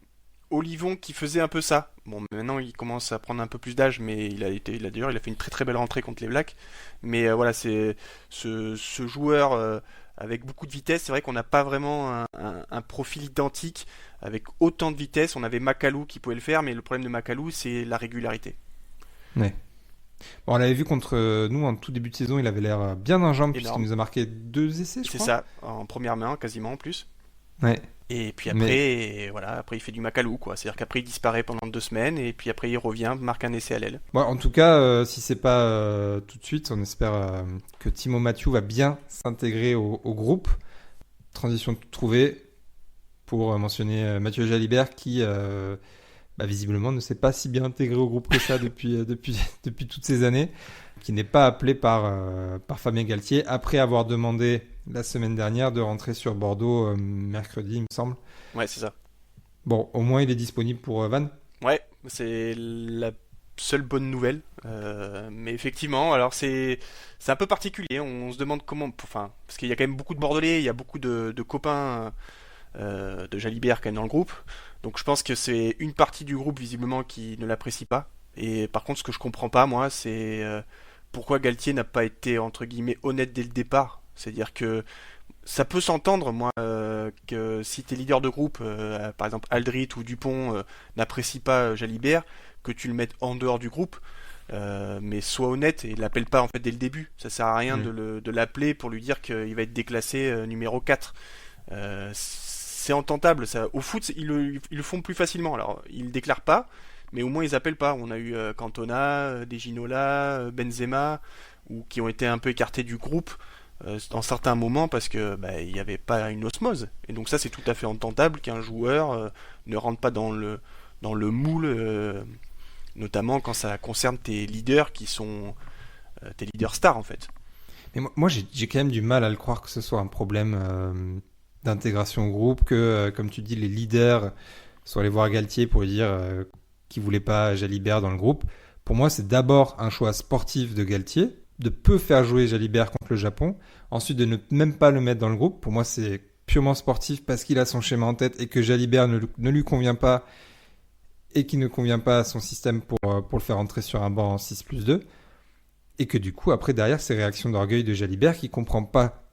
Olivon qui faisait un peu ça. Bon, maintenant il commence à prendre un peu plus d'âge, mais il a fait une très très belle rentrée contre les Blacks. Mais voilà, c'est ce joueur avec beaucoup de vitesse. C'est vrai qu'on n'a pas vraiment un profil identique avec autant de vitesse. On avait Macalou qui pouvait le faire, mais le problème de Macalou, c'est la régularité. Ouais. Bon, on l'avait vu contre nous en tout début de saison, il avait l'air bien en jambes puisqu'il nous a marqué 2 essais, je crois. C'est ça, en première main quasiment en plus. Ouais. Et puis après, après il fait du Macalou, quoi. C'est-à-dire qu'après il disparaît pendant 2 semaines et puis après il revient, marque un essai à l'aile. Bon, en tout cas, si c'est pas tout de suite, on espère que Timo Mathieu va bien s'intégrer au groupe. Transition trouvée pour mentionner Mathieu Jalibert qui visiblement ne s'est pas si bien intégré au groupe que ça depuis toutes ces années, qui n'est pas appelé par Fabien Galtier après avoir demandé la semaine dernière de rentrer sur Bordeaux mercredi, il me semble. Ouais, c'est ça. Bon, au moins il est disponible pour Vannes. Ouais, c'est la seule bonne nouvelle. Mais effectivement, alors c'est un peu particulier. On se demande comment, enfin, parce qu'il y a quand même beaucoup de Bordelais, il y a beaucoup de copains de Jalibert quand même dans le groupe. Donc je pense que c'est une partie du groupe visiblement qui ne l'apprécie pas. Et par contre, ce que je comprends pas, moi, c'est pourquoi Galtier n'a pas été entre guillemets honnête dès le départ. C'est-à-dire que ça peut s'entendre, moi, que si tes leaders de groupe, par exemple Aldrit ou Dupont, n'apprécient pas Jalibert, que tu le mettes en dehors du groupe, mais sois honnête et l'appelle pas en fait dès le début. Ça sert à rien de l'appeler pour lui dire qu'il va être déclassé numéro 4. C'est entendable. Ça. Au foot, ils le font plus facilement. Alors, ils le déclarent pas, mais au moins ils appellent pas. On a eu Cantona, De Ginola, Benzema, ou qui ont été un peu écartés du groupe dans certains moments parce que il n'y avait pas une osmose. Et donc ça, c'est tout à fait entendable qu'un joueur ne rentre pas dans le moule, notamment quand ça concerne tes leaders qui sont tes leaders stars en fait. Mais moi j'ai quand même du mal à le croire que ce soit un problème d'intégration au groupe, que comme tu dis les leaders sont allés voir Galtier pour lui dire qu'ils voulaient pas Jalibert dans le groupe. Pour moi, c'est d'abord un choix sportif de Galtier de peu faire jouer Jalibert contre le Japon, ensuite de ne même pas le mettre dans le groupe. Pour moi, c'est purement sportif parce qu'il a son schéma en tête et que Jalibert ne lui convient pas et qui ne convient pas à son système pour le faire entrer sur un banc en 6+2. Et que du coup, après, derrière, c'est réaction d'orgueil de Jalibert qui comprend pas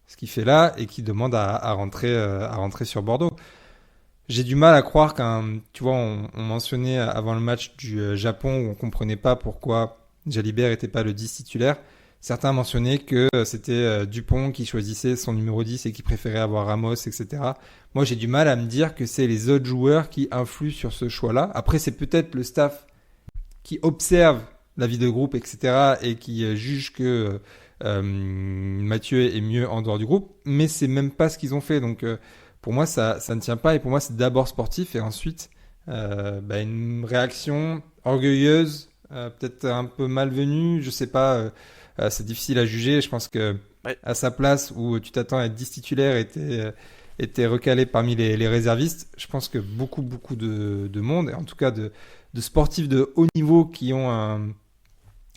ce qu'il fait là et qui demande à rentrer sur Bordeaux. J'ai du mal à croire tu vois, on mentionnait avant le match du Japon où on comprenait pas pourquoi Jalibert était pas le 10 titulaire. Certains mentionnaient que c'était Dupont qui choisissait son numéro 10 et qui préférait avoir Ramos, etc. Moi, j'ai du mal à me dire que c'est les autres joueurs qui influent sur ce choix-là. Après, c'est peut-être le staff qui observe la vie de groupe, etc. et qui juge que Mathieu est mieux en dehors du groupe. Mais c'est même pas ce qu'ils ont fait. Donc, pour moi, ça ne tient pas. Et pour moi, c'est d'abord sportif et ensuite une réaction orgueilleuse, peut-être un peu malvenue. Je sais pas. C'est difficile à juger. Je pense que à sa place où tu t'attends à être 10 titulaires était recalé parmi les réservistes, je pense que beaucoup de monde, et en tout cas de sportifs de haut niveau qui ont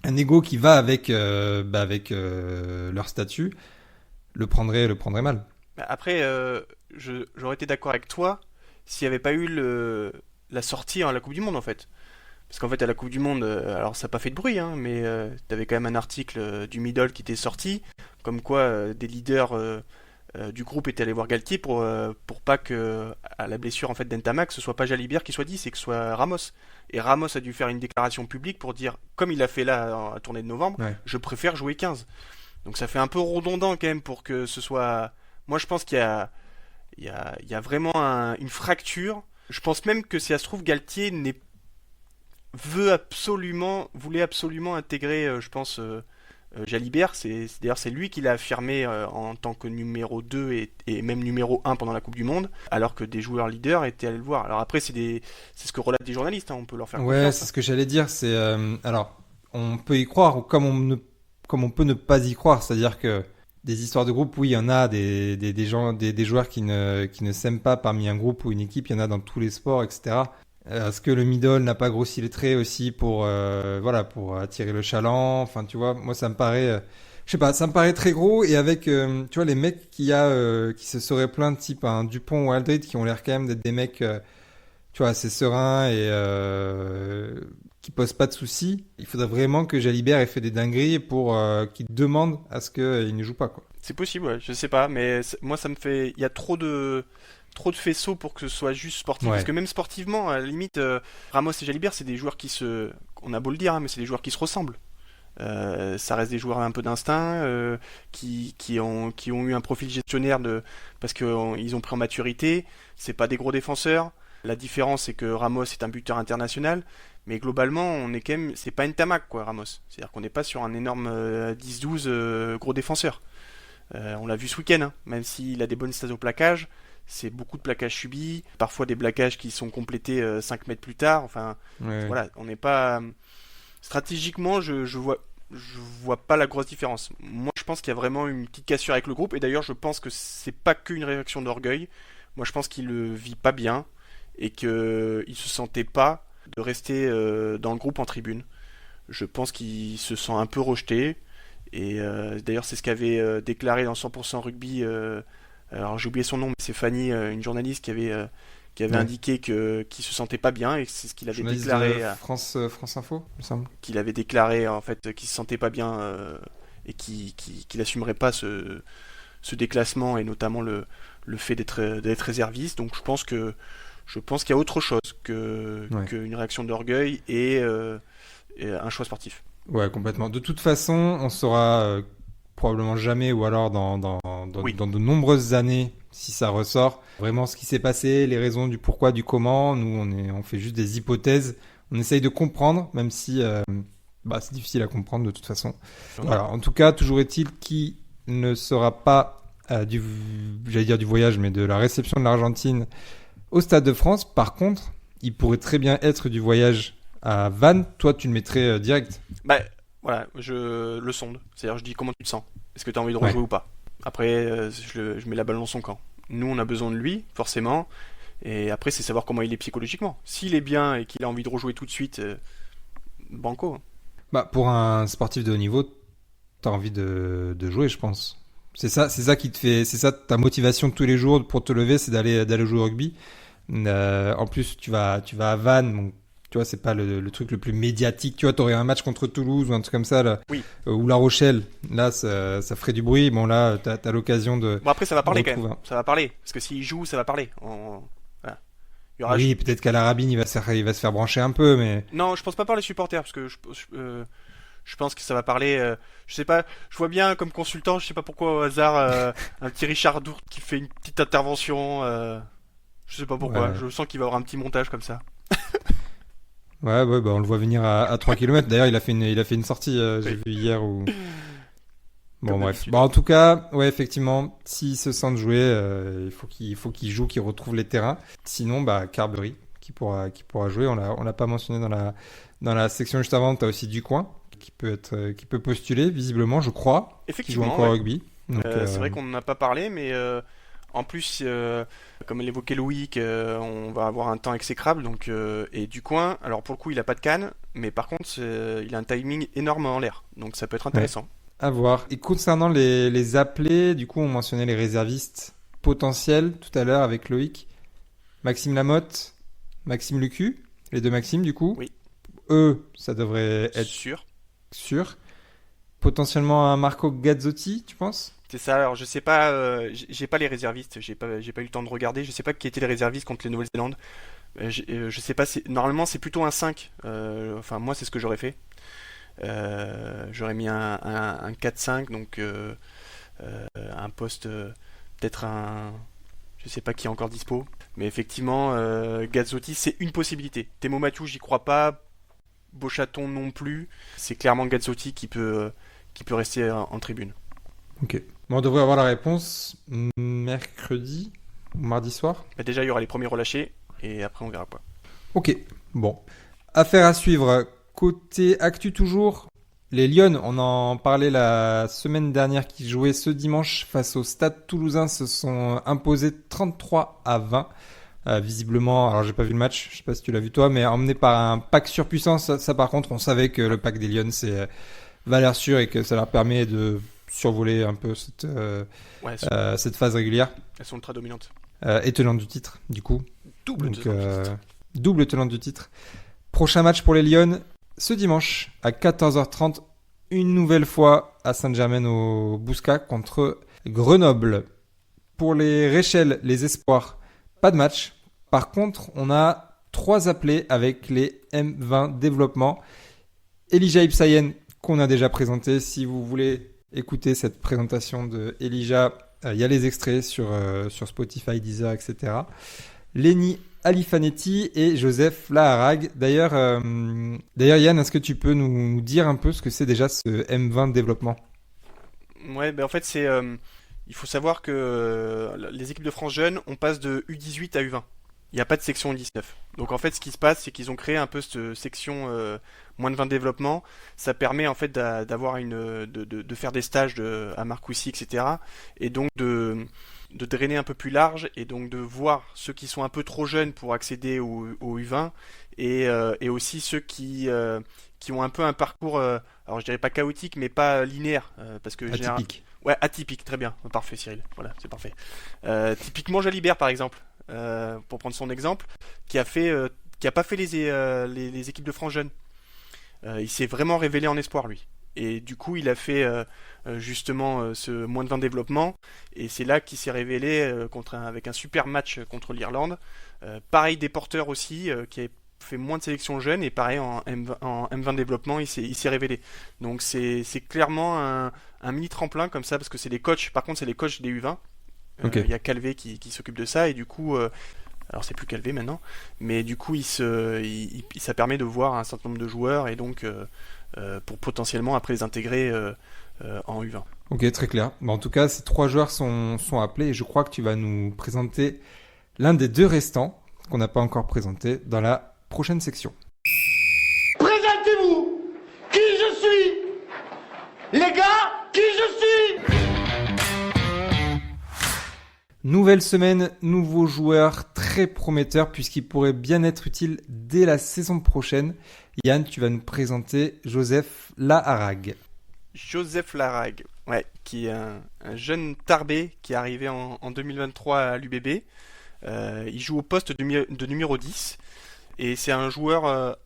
un ego qui va avec leur statut, le prendrait mal. Après, j'aurais été d'accord avec toi s'il n'y avait pas eu la sortie à la Coupe du Monde en fait. Parce qu'en fait, à la Coupe du Monde, alors ça n'a pas fait de bruit, hein, mais t'avais quand même un article du Middle qui était sorti, comme quoi des leaders du groupe étaient allés voir Galtier pour pas que, à la blessure en fait d'Entamax, ce soit pas Jalibert qui soit 10 et que ce soit Ramos. Et Ramos a dû faire une déclaration publique pour dire, comme il a fait là à la tournée de novembre, Ouais. je préfère jouer 15. Donc ça fait un peu redondant quand même pour que ce soit. Moi je pense qu'il y a vraiment une fracture. Je pense même que si ça se trouve, Galtier voulait absolument intégrer, je pense, Jalibert. D'ailleurs, c'est lui qui l'a affirmé en tant que numéro 2 et même numéro 1 pendant la Coupe du Monde, alors que des joueurs leaders étaient allés le voir. Alors après, c'est ce que relatent des journalistes, hein, on peut leur faire Ouais, confiance. c'est ce que j'allais dire. C'est alors, on peut y croire ou comme on peut ne pas y croire. C'est-à-dire que des histoires de groupe, oui, il y en a des gens, des joueurs qui ne s'aiment pas parmi un groupe ou une équipe. Il y en a dans tous les sports, etc. Est-ce que le middle n'a pas grossi les traits aussi pour voilà, pour attirer le chaland? Enfin, tu vois, moi ça me paraît je sais pas, ça me paraît très gros. Et avec tu vois, les mecs qui se seraient plaints, type un Dupont ou Aldrid, qui ont l'air quand même d'être des mecs tu vois, assez sereins et qui posent pas de soucis. Il faudrait vraiment que Jalibert ait fait des dingueries pour qu'il demande à ce qu'il ne joue pas, quoi. C'est possible, ouais, je sais pas, mais moi ça me fait. Il y a trop de faisceaux pour que ce soit juste sportif. Ouais. Parce que même sportivement, à la limite, Ramos et Jalibert, c'est des joueurs on a beau le dire, hein, mais c'est des joueurs qui se ressemblent. Ça reste des joueurs un peu d'instinct, qui ont eu un profil gestionnaire parce qu'ils ont pris en maturité. C'est pas des gros défenseurs. La différence, c'est que Ramos est un buteur international, mais globalement, on est quand même, c'est pas une Tamac, quoi, Ramos. C'est-à-dire qu'on n'est pas sur un énorme 10-12 gros défenseur. On l'a vu ce week-end, hein. Même s'il a des bonnes stats au plaquage, c'est beaucoup de plaquages subis, parfois des plaquages qui sont complétés 5 mètres plus tard. Enfin, Ouais. voilà, on n'est pas. Stratégiquement, je vois pas la grosse différence. Moi, je pense qu'il y a vraiment une petite cassure avec le groupe, et d'ailleurs, je pense que c'est pas qu'une réaction d'orgueil. Moi, je pense qu'il le vit pas bien et qu'il se sentait pas de rester dans le groupe en tribune. Je pense qu'il se sent un peu rejeté. Et d'ailleurs, c'est ce qu'avait déclaré dans 100% Rugby. Alors, j'ai oublié son nom, mais c'est Fanny, une journaliste qui avait Ouais. indiqué qu'il se sentait pas bien, et c'est ce qu'il avait Journaliste déclaré, de France Info, il me semble. en fait qu'il se sentait pas bien, et qu'il assumerait pas ce déclassement, et notamment le fait d'être réserviste. Donc je pense qu'il y a autre chose Ouais. qu'une réaction d'orgueil et un choix sportif. Ouais, complètement. De toute façon, on saura probablement jamais, ou alors Oui. dans de nombreuses années, si ça ressort, vraiment ce qui s'est passé, les raisons du pourquoi, du comment. Nous, on fait juste des hypothèses. On essaye de comprendre, même si c'est difficile à comprendre de toute façon. Voilà. En tout cas, toujours est-il qu'il ne sera pas j'allais dire du voyage, mais de la réception de l'Argentine au Stade de France. Par contre, il pourrait très bien être du voyage à Vannes. Toi, tu le mettrais direct. Bah, voilà, je le sonde. C'est-à-dire, je dis comment tu te sens. Est-ce que tu as envie de Ouais. rejouer ou pas? Après, je mets la balle dans son camp. Nous, on a besoin de lui, forcément. Et après, c'est savoir comment il est psychologiquement. S'il est bien et qu'il a envie de rejouer tout de suite, banco, hein. Bah, pour un sportif de haut niveau, t'as envie de jouer, je pense. C'est ça qui te fait, c'est ça ta motivation de tous les jours pour te lever, c'est d'aller jouer au rugby. En plus, tu vas à Vannes, donc, tu vois, c'est pas le truc le plus médiatique. Tu vois, t'aurais un match contre Toulouse ou un truc comme ça, là, Oui. Ou La Rochelle. Là, ça ferait du bruit. Bon, là, t'as l'occasion de. Bon, après, ça va parler quand retrouve même. un- Ça va parler. Parce que s'il joue, ça va parler. Voilà. Il y aura. Oui, peut-être qu'à la Rabine, il va se faire brancher un peu, mais. Non, je pense pas par les supporters, parce que je pense que ça va parler. Je sais pas, je vois bien comme consultant, je sais pas pourquoi au hasard, un petit Richard Dourte qui fait une petite intervention. Je sais pas pourquoi, Ouais. je sens qu'il va avoir un petit montage comme ça. Ouais, bah, on le voit venir à 3 km. D'ailleurs, il a fait une sortie, j'ai Oui. vu hier où. Bon, Comme bref. d'habitude. Bon, en tout cas, ouais, effectivement, s'il se sent de jouer, il faut qu'il joue, qu'il retrouve les terrains. Sinon, bah, Carberry, qui pourra jouer. On l'a pas mentionné dans la section juste avant. T'as aussi Ducoing, qui peut postuler, visiblement, je crois, qui joue Effectivement, encore au ouais. rugby. Donc, C'est vrai qu'on n'en a pas parlé, mais en plus, comme l'évoquait Loïc, on va avoir un temps exécrable. Donc, et Ducoing, alors pour le coup, il a pas de canne, mais par contre, il a un timing énorme en l'air. Donc ça peut être intéressant. à voir. Et concernant les appelés, du coup, on mentionnait les réservistes potentiels tout à l'heure avec Loïc. Maxime Lamotte, Maxime Lucu, les deux Maxime du coup. Oui. Eux, ça devrait être sûr. Potentiellement un Marco Gazzotti, tu penses? C'est ça, alors je sais pas, j'ai pas les réservistes, j'ai pas eu le temps de regarder, je sais pas qui étaient les réservistes contre les Nouvelle-Zélande. Je sais pas, normalement c'est plutôt un 5, enfin moi c'est ce que j'aurais fait. J'aurais mis un 4-5, donc un poste, peut-être un... Je sais pas qui est encore dispo, mais effectivement, Gazzotti c'est une possibilité. Temo Mathieu, j'y crois pas, Beauchaton non plus, c'est clairement Gazzotti qui peut rester en tribune. Ok. Bon, on devrait avoir la réponse mercredi ou mardi soir. Bah déjà, il y aura les premiers relâchés et après, on verra quoi. Ok. Bon. Affaire à suivre. Côté actu toujours, les Lions, on en parlait la semaine dernière, qui jouaient ce dimanche face au Stade Toulousain, se sont imposés 33-20. Visiblement, alors j'ai pas vu le match, je sais pas si tu l'as vu toi, mais emmené par un pack surpuissant. Ça par contre, on savait que le pack des Lions c'est valeur sûre et que ça leur permet de survoler un peu cette phase régulière. Elles sont ultra dominantes. Et tenante du titre, du coup. Double tenante du titre. Prochain match pour les Lions, ce dimanche à 14h30, une nouvelle fois à Saint-Germain-au-Bouscat contre Grenoble. Pour les Réchelles, les espoirs, pas de match. Par contre, on a 3 appelés avec les M20 développement. Elijah Ibsayen, qu'on a déjà présenté. Si vous voulez écouter cette présentation de Elijah, il y a les extraits sur Spotify, Deezer, etc. Lenny Alifanetti et Joseph Laharag. D'ailleurs, Yann, est-ce que tu peux nous dire un peu ce que c'est déjà ce M20 développement? Ouais, ben en fait, il faut savoir que les équipes de France jeunes, on passe de U18 à U20. Il n'y a pas de section U19. Donc en fait, ce qui se passe, c'est qu'ils ont créé un peu cette section moins de 20 développement. Ça permet en fait d'avoir de faire des stages à Marcoussis, etc. Et donc de drainer un peu plus large et donc de voir ceux qui sont un peu trop jeunes pour accéder au U20 et aussi ceux qui ont un peu un parcours, alors je dirais pas chaotique, mais pas linéaire, parce que atypique. Ouais, atypique, très bien, parfait Cyril, voilà, c'est parfait. Typiquement Jalibert par exemple, pour prendre son exemple, qui a pas fait les équipes de France jeunes. Il s'est vraiment révélé en espoir lui. Et du coup, il a fait justement ce moins de 20 développement. Et c'est là qu'il s'est révélé avec un super match contre l'Irlande. Pareil des porteurs aussi, qui a fait moins de sélection jeune. Et pareil en M20 développement, il s'est révélé. Donc c'est clairement un mini tremplin comme ça, parce que c'est les coachs. Par contre, c'est les coachs des U20. Okay. Il y a Calvé qui s'occupe de ça. Et du coup... alors c'est plus Calvé maintenant, mais du coup ça permet de voir un certain nombre de joueurs et donc pour potentiellement après les intégrer en U20. Ok, très clair. Bon, en tout cas, ces 3 joueurs sont appelés et je crois que tu vas nous présenter l'un des 2 restants qu'on n'a pas encore présenté dans la prochaine section. Présentez-vous! Qui je suis? Les gars, qui je suis? Nouvelle semaine, nouveaux joueurs très prometteurs puisqu'ils pourraient bien être utiles dès la saison prochaine. Yann, tu vas nous présenter Joseph Laharag. Joseph Laharag, ouais, qui est un jeune tarbé qui est arrivé en 2023 à l'UBB. Il joue au poste de numéro 10 et c'est un joueur,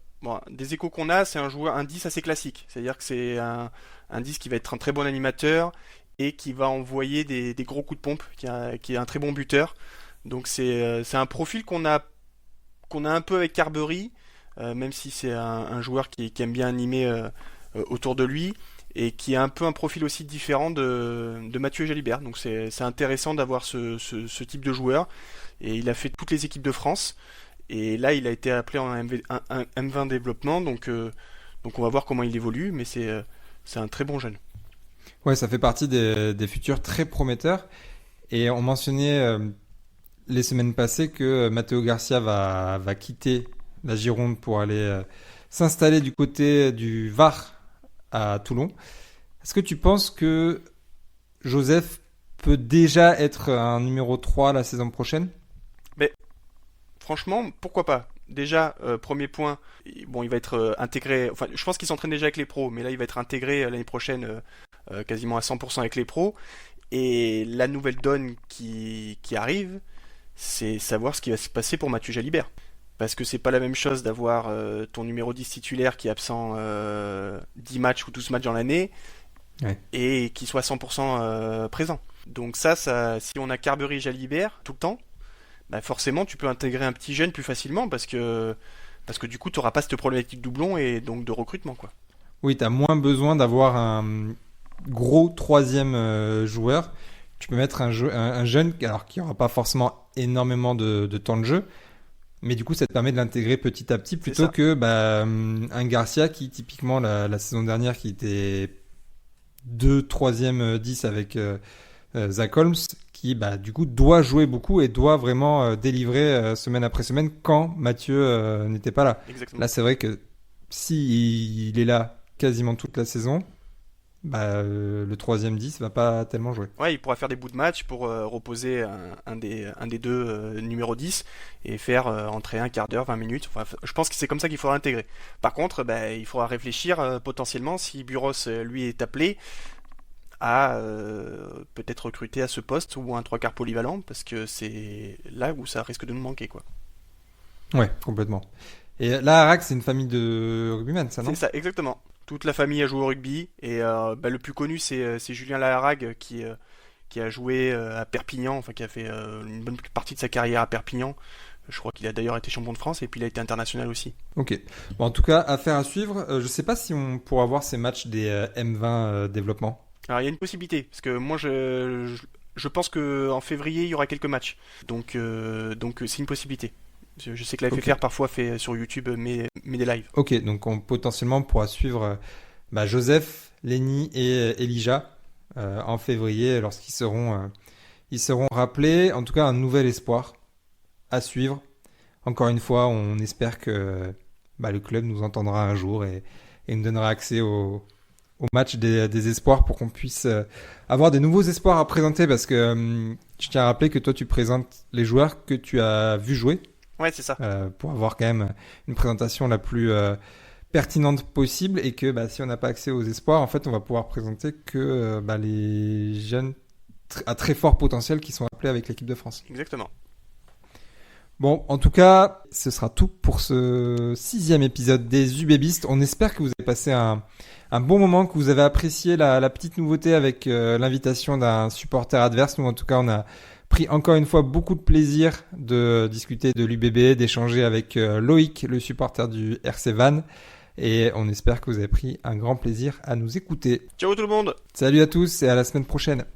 des échos qu'on a, c'est un 10 assez classique. C'est-à-dire que c'est un 10 qui va être un très bon animateur et qui va envoyer des gros coups de pompe, qui est un très bon buteur. Donc c'est un profil qu'on a un peu avec Carbery, même si c'est un joueur qui aime bien animer autour de lui, et qui a un peu un profil aussi différent de Mathieu Jalibert. Donc c'est intéressant d'avoir ce type de joueur, et il a fait toutes les équipes de France, et là il a été appelé en M20 développement, donc on va voir comment il évolue, mais c'est un très bon jeune. Ouais, ça fait partie des futurs très prometteurs. Et on mentionnait les semaines passées que Matteo Garcia va quitter la Gironde pour aller s'installer du côté du Var à Toulon. Est-ce que tu penses que Joseph peut déjà être un numéro 3 la saison prochaine? Mais franchement, pourquoi pas? Déjà, premier point, bon, il va être intégré, enfin, je pense qu'il s'entraîne déjà avec les pros, mais là il va être intégré l'année prochaine quasiment à 100% avec les pros. Et la nouvelle donne qui arrive, c'est savoir ce qui va se passer pour Mathieu Jalibert. Parce que c'est pas la même chose d'avoir ton numéro 10 titulaire qui est absent 10 matchs ou 12 matchs dans l'année et qui soit 100% présent. Donc ça, si on a Carbery et Jalibert tout le temps, bah forcément tu peux intégrer un petit jeune plus facilement parce que du coup tu n'auras pas cette problématique de doublon et donc de recrutement, quoi. Oui, tu as moins besoin d'avoir un gros troisième joueur. Tu peux mettre un jeune alors qui n'aura pas forcément énormément de temps de jeu, mais du coup ça te permet de l'intégrer petit à petit plutôt que un Garcia qui typiquement la saison dernière qui était 2/3 10 avec Zach Holmes qui du coup doit jouer beaucoup et doit vraiment délivrer semaine après semaine quand Mathieu n'était pas là. Exactement. Là c'est vrai que si il est là quasiment toute la saison, le 3e 10 va pas tellement jouer. Ouais, il pourra faire des bouts de match pour reposer un des deux numéro 10 et faire entrer un quart d'heure, 20 minutes. Enfin, je pense que c'est comme ça qu'il faudra intégrer. Par contre, il faudra réfléchir potentiellement si Buros lui est appelé à peut-être recruter à ce poste ou un 3/4 polyvalent parce que c'est là où ça risque de nous manquer, quoi. Ouais, complètement. Et là, Arac, c'est une famille de rugbymen, ça, non ? C'est ça, exactement. Toute la famille a joué au rugby et le plus connu c'est Julien Laharag qui a joué à Perpignan, enfin qui a fait une bonne partie de sa carrière à Perpignan. Je crois qu'il a d'ailleurs été champion de France et puis il a été international aussi. Ok. Bon, en tout cas, affaire à suivre. Je sais pas si on pourra voir ces matchs des M20 développement. Alors il y a une possibilité parce que moi je pense que en février il y aura quelques matchs. Donc c'est une possibilité. Je sais que la FFR parfois fait sur YouTube met des lives. Ok, donc on potentiellement pourra suivre Joseph, Lenny et Elijah en février lorsqu'ils seront rappelés. En tout cas, un nouvel espoir à suivre. Encore une fois, on espère que le club nous entendra un jour et nous donnera accès au match des espoirs pour qu'on puisse avoir des nouveaux espoirs à présenter parce que je tiens à rappeler que toi tu présentes les joueurs que tu as vus jouer. Ouais, c'est ça. Pour avoir quand même une présentation la plus pertinente possible et que si on n'a pas accès aux espoirs, en fait, on va pouvoir présenter que les jeunes à très fort potentiel qui sont appelés avec l'équipe de France. Exactement. Bon, en tout cas, ce sera tout pour ce 6e épisode des UBBistes. On espère que vous avez passé un bon moment, que vous avez apprécié la petite nouveauté avec l'invitation d'un supporter adverse. Nous, en tout cas, on a pris encore une fois beaucoup de plaisir de discuter de l'UBB, d'échanger avec Loïc, le supporter du RC Vannes. Et on espère que vous avez pris un grand plaisir à nous écouter. Ciao tout le monde! Salut à tous et à la semaine prochaine.